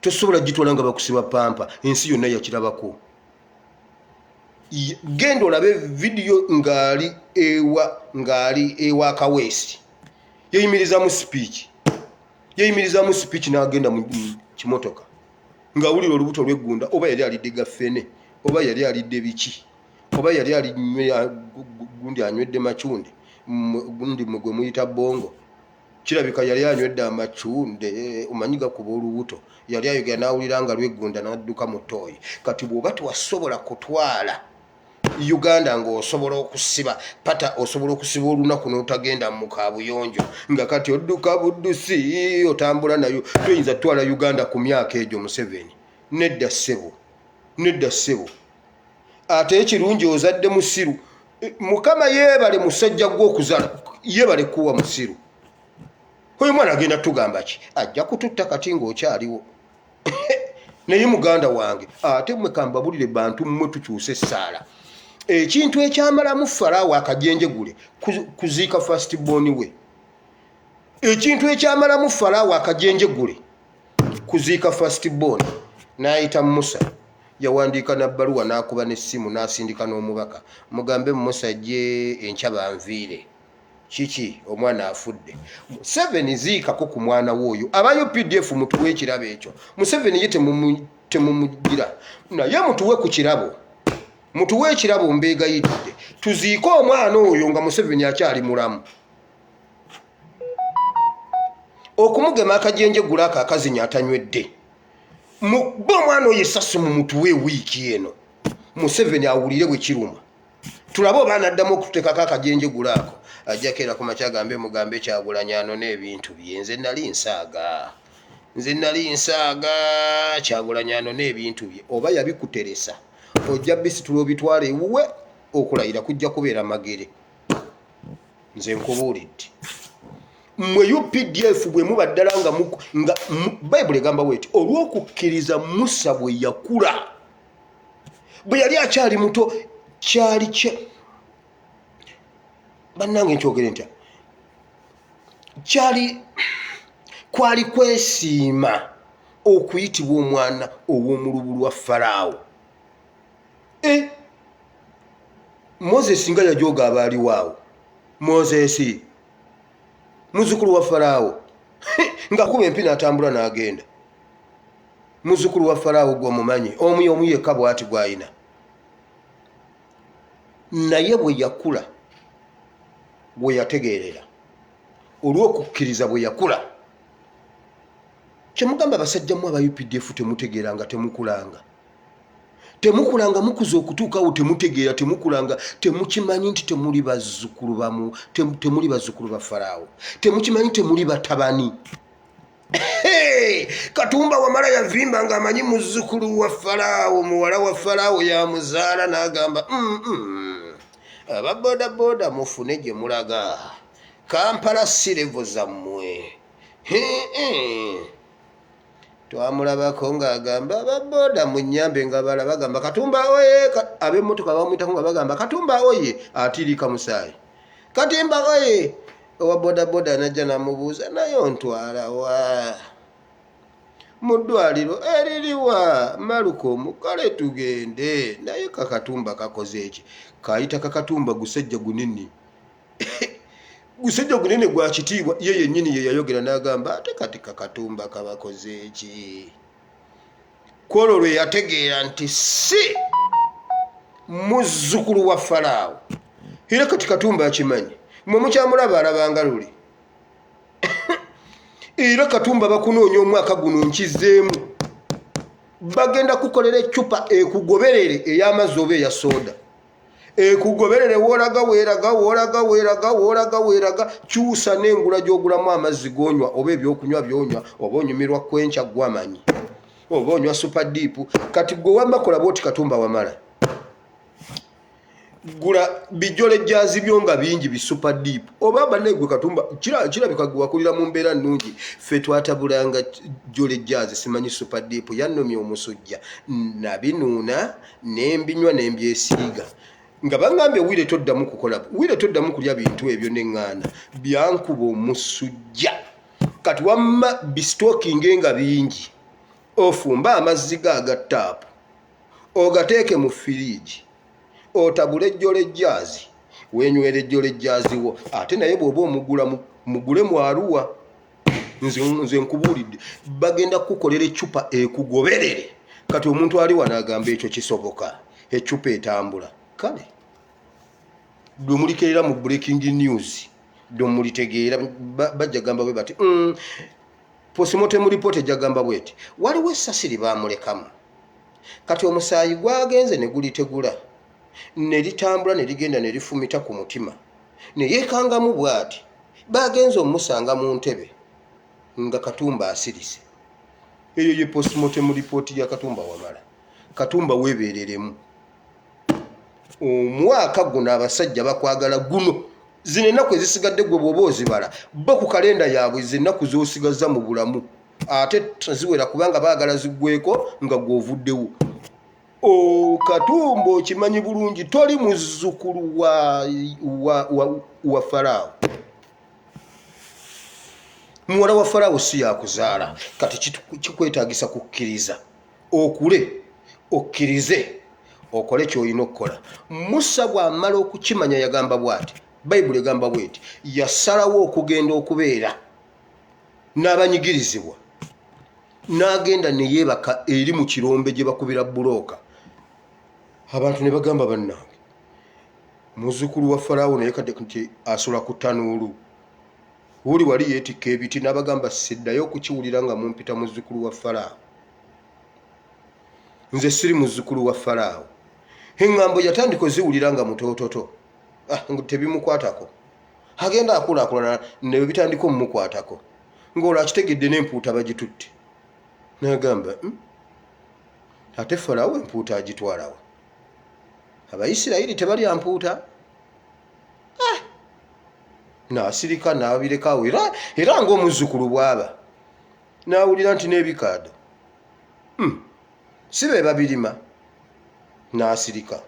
tosobola gitwala nga bakusiba pampa ensi yonna yakirabako genda olabe vidiyo ng'ali ewa Kaweesi yeyimirizamu speech n'agenda mu kimotoka ng'awulira olubuto lw'eggunda oba yali alidde gaffene oba yali alidde biki oba yali gundi anywedde macunde gundi gwe muyita bongo kirabika yali anywedde amacunde omanyi gakuba olubuto yali ayogera n'awulira nga lw'eggunda n'adduka mu ttooyi kati bw'oba tewasobola kutwala Uganda ng'osobola okusiba pata osobola okusiba olunaku n'otagenda mu kaabuyonjo nga kati odduka buddusi otambula nayo toyinza twala Uganda ku myaka egyo Museveni nedda ssebo ate ekirungi ozadde musiru mukama yeebale musajja gw'okuzala yeebale kuwa musiru oyo mwana agenda tugamba ki ajja kututta kati ng'okyaliwo naye muganda wange ate mwe kambabulire bantu mmwe tukyuse essaala ekintu ekyamalamu Faraawo akajenjegule kuziika first born we ekintu ekyamalamu Faraawo akajenjegule kuziika first born n'ayita Musa yawandiika na bbaluwa n'akuba n'essimu n'asindika n'omubaka mugambe Musa gye enkya banviire kiki omwana afudde Museveni ziikako ku mwana w'oyo abayo PDF mutuwe ekirabo ekyo Museveni ye temumugira naye mutuwe ku kirabo mutuwe ekirabo mbeegayidde tuziike omwana oyo nga Museveni akyali mulamu okumugema akajenjegula ako akazinya atanywedde bo omwana oyo essasi mu mutuwe wiiki eno Museveni awulire bwe kiruma tulabe oba anaddamu okututeekako akajenjegula ako ajjako era ku makya agambe mugambe Kyagulanyi anone ebintu bye nze nali nsaaga Kyagulanyi anone ebintu bye oba yabikuteresa ojja bisitula obitwala ewuwe okulayira kujja kubeera magere nze nkubuulidde mmwe UPDF bwe muba ddala nga Bayibuli egamba bweti olw'okukkiriza Musa bwe yakula bwe yali akyali muto kyali kye bannange nkyogere ntya kwali kwesiima okuyitibwa omwana ow'omulubu lwa Faraawo Moses nga yajooga abaaliwo awo Moses muzukulu wa Faraawo ng'akuba empina atambula n'agenda muzukulu wa Faraawo gw'omumanyi omu yekka bw'ati gw'ayina naye bwe yakula bwe yategeerera olw'okukkiriza bwe yakula kyemugamba abasajja mu aba UPDF temutegeeranga temukulanga mukuza okutuukawo temutegeera temukulanga temukimanyi nti temuli bazzukulu temuli bazzukulu ba Faraawo temukimanyi temuli batabani Katumba Wamala yavimba nga amanyi muzzukulu wa Faraawo muwala wa Faraawo yamuzaala n'agamba ababodaboda mufune gye mulaga Kampala sirevo zammwe twamulabako ng'agamba ababoda mu nnyambe nga bala bagamba Katumba oye ab'emmotoka bamuyitako nga bagamba Katumba oye atiirika musaayi Katimba oye owa bodaboda najja namubuuza naye ontwala wa mu ddwaliro eririwa Malukomu kale tugende naye Katumba kakoze eki kayita Katumba gusajja gunene gusajja gunene gwa kitiibwa ye yennyini ye yayogera n'agamba ate kati Katumba kabakoze eki kwolwo lwe yategeera nti si muzzukulu wa Faraawo era kati Katumba akimanyi mwe mukyamulaba alabanga luli era Katumba bakunoonya omwaka guno nkizeemu bagenda kukolera eccupa ekugoberere ey'amazzi oba eya soda ekugoberere woolaga kyusa n'engula gy'ogulamu amazzi g'onywa oba ebyokunywa by'onywa oba onyumirwa kwenkya gwamanyi oba onywa super deep kati gwe wamma kola bw'oti Katumba Wamala gula bijole jazz byonga bingi bi super deep oba banegwe Katumba kirabika gwakulira mu mbeera nnungi ffe twatabulanga jole jazz simanyi super deep yannomye omusujja nabinuuna nembinywa nembyesiiga nga bangambye wire toddamu kukola wire toddamu kulya bintu ebyo neŋŋaana byankuba omusujja kati wamma bistokinge nga bingi ofumba amazzi ga gataapu ogateeke mu firiji otabule ejjole jazz wenywere ejjole jazz wo ate naye bw'oba omugula mugule mu Arua nze nkubuulidde bagenda kukolera ecupa ekugoberere kati omuntu ali wanaagamba ekyo kisoboka ecupa etambula kale dumulikerera mu breaking news dumulitegeera bajja gamba bwe bati postmortem report ejagamba bweti waliwo essasiri bamulekamu kati omusaayi gwagenze ne gulitegula ne litambula ne ligenda ne lifumita ku mutima ne yeekangamu bw'ati bagenze omusanga mu ntebe nga Katumba asirise eyo ye postmortem report ya Katumba Wamala Katumba weebereremu omwaka guno abasajja bakwagala guno zino ennaku ezisigadde gwe bw'oba ozibala bo ku kalenda yaabwe zennaku z'osigaza mu bulamu ate ziwera kubanga baagala ziggweko nga gw'ovuddewo Katumba okimanyi bulungi toli muzzukulu wa Faraawo muwala wa Faraawo si yakuzaala kati kikwetaagisa kukkiriza okule okkirize okole ky'olina okukola Musa bw'amala okukimanya yagamba bw'ati Bayibuli egamba bw'eti yasalawo okugenda okubeera n'abanyigirizibwa n'agenda ne yeebaka eri mu kirombe gye bakubira bulooka abantu ne bagamba bannange muzzukulu wa Faraawo naye kadde nti asola ku ttanuulu wuli wali yeetikka ebiti n'abagamba siddayo okukiwulira nga mumpita muzzukulu wa Faraawo nze siri muzzukulu wa Faraawo eŋŋambo yatandika oziwulira nga mutoototo tebimukwatako agenda akulaakulana ne bitandika omumukwatako ng'olwo akitegedde n'empuuta bagitutte n'agamba ate Faraawo empuuta agitwalawa Abayisirayiri tebalya mpuuta n'asirika n'abirekawo era ng'omuzzukulu bw'aba n'awulira nti n'ebikaado si be babirima n'asirika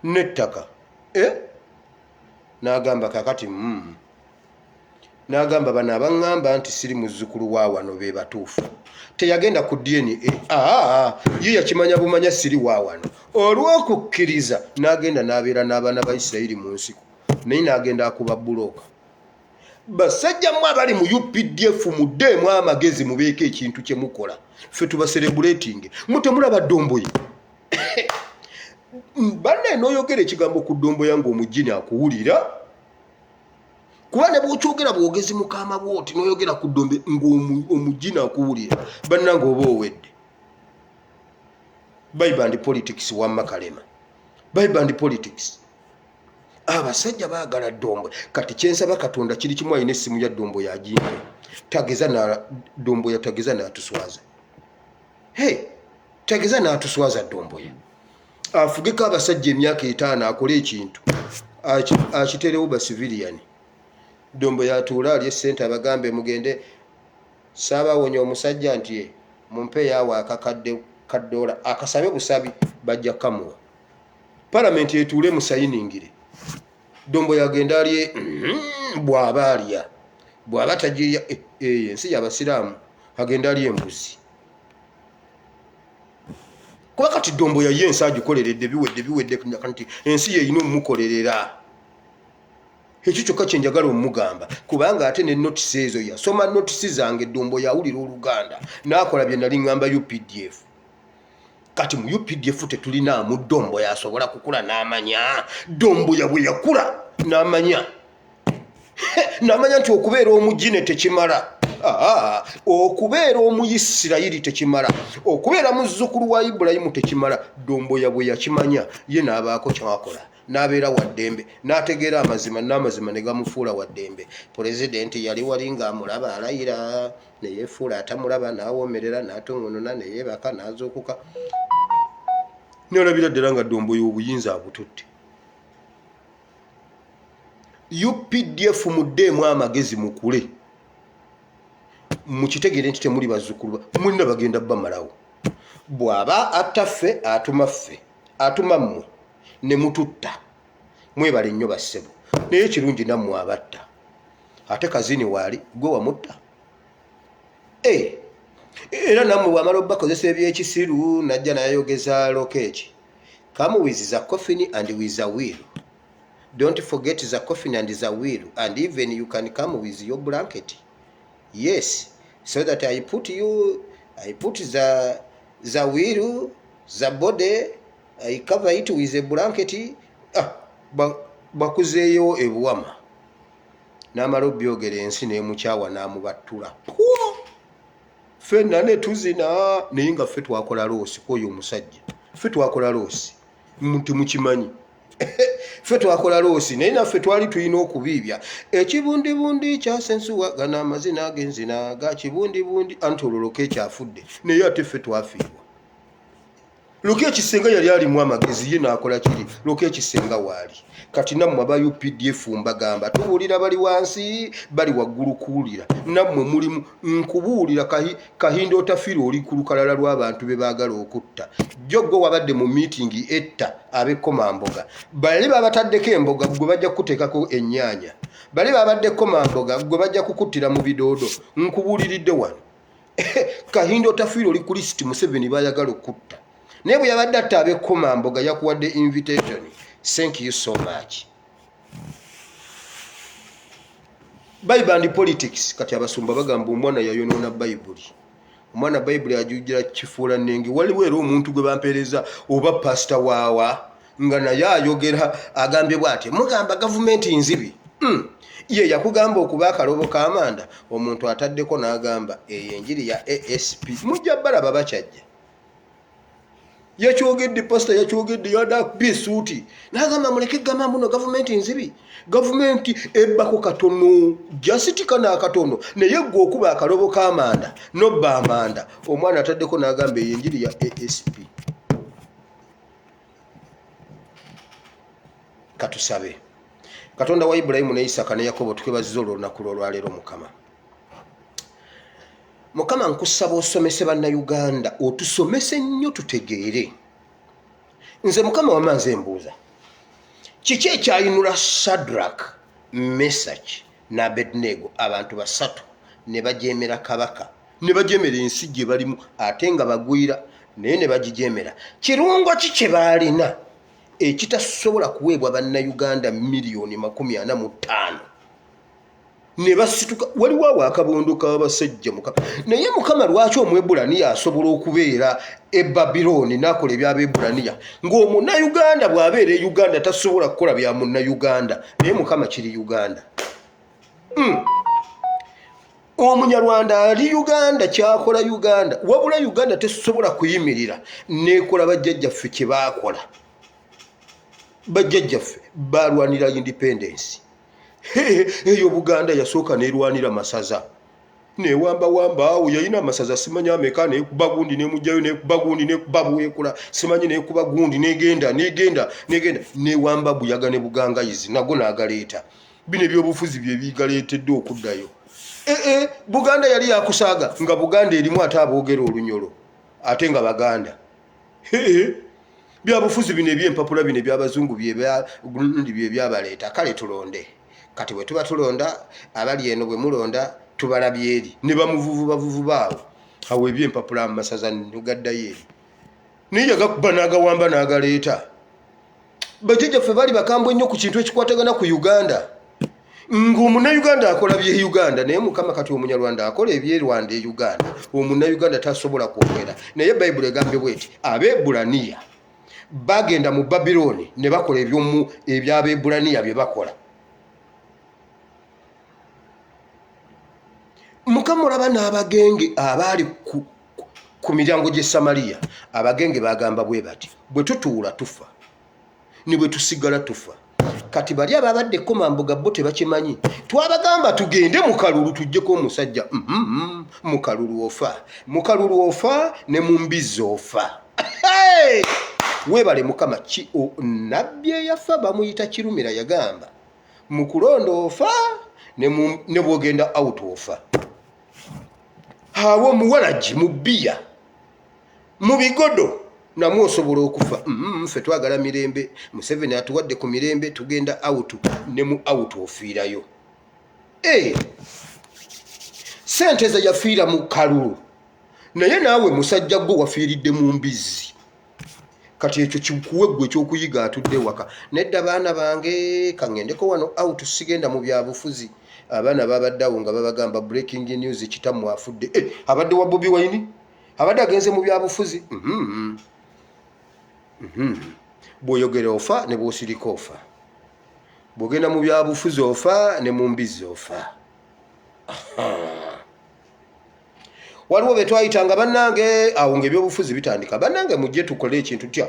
n'ettaka n'agamba kakati n'agamba bano abaŋŋamba nti siri muzzukulu wa wano be batuufu teyagenda ku DNA ye yakimanya bumanya siri wa wano olw'okukkiriza n'agenda n'abeera n'abaana ba Isirayiri mu nsiko naye n'agenda akuba bulooka basajjamu abali mu UPDF muddeemu amagezi mubeeko ekintu kye mukola ffe tubaserebulating mutemulaba Domboya banne n'oyogera ekigambo ku Domboya ng'omugini akuwulira kuba ne bw'okyogera bwogezi mukama bwoti n'oyogera ku Dombe ng'omugini akuwulira bannange oba owedde Bible and politics wamma Kalema Bible and politics abasajja baagala Domboya kati kyensaba Katonda kiri kimu alina essimu ya Domboya agimpe tageza na Domboya tageza n'atuswaza tageza n'atuswaza Domboya afugeko abasajja emyaka 5 akole ekintu akiterewo ba civilian Domboya atuula ali essente abagambe mugende saabawonya omusajja nti mumpe yaawe akakadde kaddola akasabe busabi bajja kamuwa parliament etuule musayiningire Domboya agenda ali bw'aba alya bw'aba tajirya ensi y'abasiraamu agenda ali embuzi kuba kati Domboya ye ensi agikoleredde biwedde nti ensi yeeyina omumukolerera ekyo kyokka kye njagala omugamba kubanga ate ne notisi ezo yasoma notisi zange Domboya awulira Oluganda n'akola bye nali ŋŋamba UPDF kati mu UPDF tetulinaamu Domboya asobola kukula n'amanya Domboya bwe yakula n'amanya nti okubeera omugine tekimala okubeera omuyisirayiri tekimala okubeera muzzukulu wa Ibulayimu tekimala Domboya bwe yakimanya ye n'abaako kyakola n'abeera waddembe n'ategeera amazima n'amazima ne gamufuula waddembe pulezidenti yali wali ng'amulaba alayira ne yeefuula atamulaba n'awoomerera n'atongonona ne yeebaka n'azuukuka n'olabira ddala nga Domboya obuyinza abututte UPDF muddemu amagezi mukule mukitegere nti temuli bazzukulu mulina bagenda bamalawo bw'aba ataffe atuma mmwe ne mututta mwebale nnyo bassebo naye kirungi nammwe abatta ate kazini waali gwe wamutta era nammwe bw'amala obbakozesa ebyekisiru najja nayayogeza lokeeki come with the coffin and with the will. Don't forget the coffin and the will, and even you can come with your blanket. Yes, so that I put the will, the body, I cover it with a blanket. Bakuzeyo ebuwama. Namalo byogere ensi n'emukyawa n'amubattula. Fenna ne tuzina naye nga ffe twakola loosi kwoyo omusajja. Ffe twakola loosi. Muntu mukimanyi. Ffe twakola loosi naye naffe twali tulina okubiibya ekibundibundi kyasensuwa gana amazina ag'enzina ga kibundibundi anti ololoka ekyafudde naye ate ffe twafiibwa loka ekisenga yali alimu amagezi ye n'akola kiri loka ekisenga waali kati nammwe aba UPDF mbagamba tubuulira bali wansi bali waggulu kuwulira nammwe mulimu nkubuulira kahindo otafiira oli ku lukalala lw'abantu be baagala okutta jjoggo wabadde mu miitingi etta ab'ekkomamboga bali babataddeko emboga gwe bajja kukuteekako ennyaanya bali babaddeko mamboga gwe bajja kukuttira mu bidoodo nkubuuliridde wano kahindo otafiira oli ku lisiti Museveni baayagala okutta naye bwe yabadde atta ab'ekkomamboga yakuwadde invitation. Thank you so much. Bible and politics kati abasumba bagamba omwana yayonoona Bible. Omwana Bible ajujira kifuula nnenge waliwo era omuntu gwe bampeereza oba pastor waawa nga naye ayogera agambye bw'ati mugamba gavumenti nzibi. Ye yakugamba okuba akalobo k'amanda omuntu ataddeko n'agamba enjiri ya ASP mujja balaba bakyajja. Yakyogedde pastor yakyogedde yada bisuuti n'agamba muleke gamba muno gavumenti nzibi gavumenti ebbako katono jasitika n'akatono naye gwe okuba akalobo k'amanda nobba amanda omwana ataddeko n'agamba enjiri ya ASP. Katusabe Katonda wa Ibrahimu ne Isaka ne Yakobo tukwebaziza olunaku lwaleero Mukama. Mukama nkusaba osomese bannayuganda otusomese nnyo tutegeere. Nze Mukama wamanze embuuza kiki ekyayinula Shadrach, Mesach ne Abednego abantu basatu ne bajeemera kabaka ne bajeemera ensi gye balimu ate nga bagwira naye ne bagijeemera kirungo ki kye baalina ekitasobola kuweebwa bannayuganda miliyoni 45 ne basituka waliwo awakabondo k'abasajja Mukama naye Mukama lwaki Omwebbulaniya asobola okubeera e Babiloni n'akola eby'Abebbulaniya ng'Omunnayuganda bw'abeera e Uganda tasobola kukola bya Munnayuganda naye Mukama kiri Uganda. Omunyarwanda ali Uganda kyakola Uganda wabula Uganda tesobola kuyimirira n'ekola bajjajjaffe kye baakola. Bajjajjaffe balwanira independence. Eyo Buganda yasooka neerwanira masaza newamba awo yalina amasaza simanya ameka nekuba gundi nemujjayo nekuba gundi nekuba bwekula simanyi nekuba gundi negenda newamba buyaga ne Bugangayizi nago n'agaleeta bino ebyobufuzi bye bigaleetedde okuddayo. Buganda yali yakusaaga nga Buganda erimu ate aboogera olunyolo ate nga Baganda. Byabufuzi bino ebyempapula bino ebyabazungu bye byabaleeta kale tulonde. Kati bwe tuba tulonda abali eno bwe mulonda tubalabye eri ne bamuvubaawo awo ebyempapula mu masaza nugaddayo eri naye yagakuba n'agawamba n'agaleeta. Bajjajjaffe bali bakambwe nnyo ku kintu ekikwatagana ku Uganda ng'Omunnayuganda akola bye Uganda naye Mukama kati Omunyarwanda akola ebyerwanda e Uganda Omunnayuganda tasobola kwogera. Naye Bayibuli egambye bw'eti Abebbulaniya bagenda mu Babiloni ne bakola eby'Abebbulaniya bye bakola. Mukama olaba n'abagenge abaali ku miryango gy'e Samaliya abagenge bagamba bwe bati bwe tutuula tufa ne bwe tusigala tufa. Kati bali ababadde Komamboga bo tebakimanyi twabagamba tugende mu kalulu tujjeko omusajja mu kalulu ofa ne mu mbizi ofa. Weebale Mukama nabbi eyafa bamuyita Kirumira yagamba mu kulonda ofa ne bwogenda out ofa. Awo muwalagi mu bbiya mu bigodo namwe osobola okufa. Ffe twagala mirembe, Museveni atuwadde ku mirembe, tugenda out ne mu out ofiirayo. Sente ze yafiira mu kalulu, naye naawe musajja gwe wafiiridde mu mbizzi. Kati ekyo kikuwe ggwe ekyokuyiga atudde waka. Nedda baana bange kangendeko wano out, sigenda mu byabufuzi. Abaana babaddeawo nga babagamba breaking news kitammwe afudde. Abadde wa Bobi Wine abadde agenze mu byabufuzi. Bw'oyogera ofa ne bw'osirika ofa. Bw'ogenda mu byabufuzi ofa ne mu mbizzi ofa. Waliwo be twayitanga bannange awo ng'ebyobufuzi bitandika. Bannange mujje tukole ekintu tya.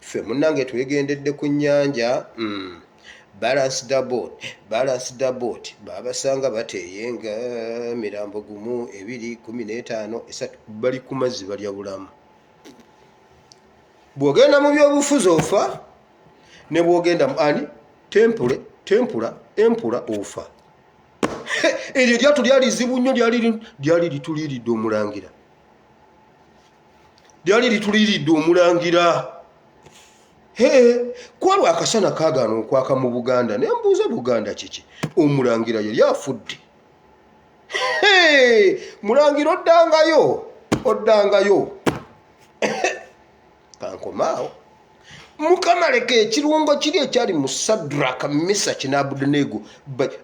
Ffe munnange twegendedde ku nnyanja. Balance the boat. Babasanga bateeyenga mirambo 1, 2, 15, 3 bali ku mazzi balya bulamu. Bw'ogenda mu byobufuzi ofa ne bw'ogenda ani tempula ofa. Eryo lyatu lyali zibu nnyo, lyali lituliiridde omulangira. Kwalwa akasana kaagaana okwaka mu Buganda, ne mbuuza Buganda kiki? Omulangira yali afudde. Mulangira oddangayo. Kankomaawo. Mukama leka ekirungo kiri ekyali mu Sadraka, Mesaki ne Abedunego.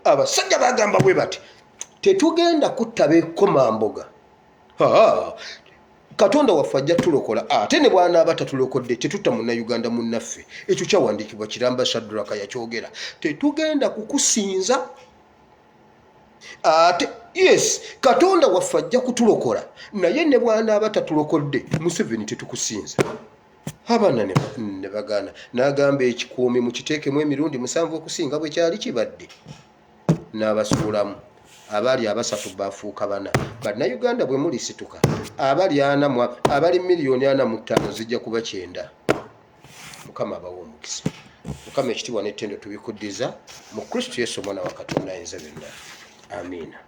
Abasajja bagamba bwe bati, tetugenda kutta beekomamboga. Katonda waffe ajja tulokola, ate ne bw'anaaba tatulokodde tetutta munnayuganda munnaffe. Ekyo kyawandiikibwa kiramba Sadraka yakyogera. Tetugenda kukusinza. Ate yes, Katonda waffe ajja kutulokola, naye ne bw'anaaba tatulokodde Museveni tetukusinza. Abaana ne bagaana. N'agamba ekikuumi mukiteekemu emirundi 7 okusinga bwe kyali kibadde. N'abasuulamu. Abali 3 bafuuka 4. Bannayuganda bwe mulisituka, abali 4,45 zijja kuba 9. Mukama abawa omukisa. Mukama ekitiibwa n'ettendo tubikuddiza mu Kristo Yesu omwana wa Katonda ayinza byonna. Amiina.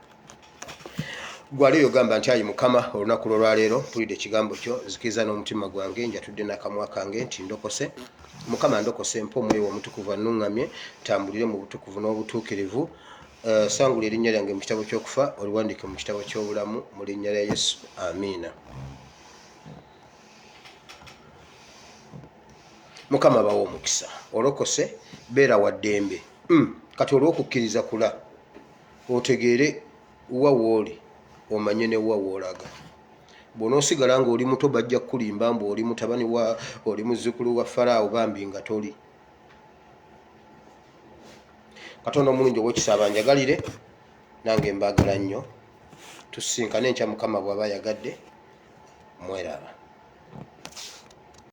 Gwali yogamba nti ayi Mukama, olunaku lwaleero mpulidde ekigambo kyo, nzikiriza n'omutima gwange, njatudde n'akamwa kange nti ndokose. Mukama ndokose mpa omwoyo omutukuvu annuŋŋamye, tambulire mu butukuvu n'obutuukirivu. Sangula erinnya lyange mu kitabo ky'okufa, oliwandiike mu kitabo ky'obulamu mu linnya lya Yesu. Amiina. Mukama bawa omukisa. Olokose, beera wa ddembe. Kati olw'okukkiriza kula otegeere wa wooli, omanye ne wa woolaga. Bw'onoosigala ng'oli muto bajja kukulimba mbu oli mutabani wa, oli muzzukulu wa Falaawo, bambi nga toli. Katonda omulungi ow'ekisa abanjagalire, nange mbaagala nnyo. Tusisinkane enkya Mukama bw'aba yagadde. Mweraba.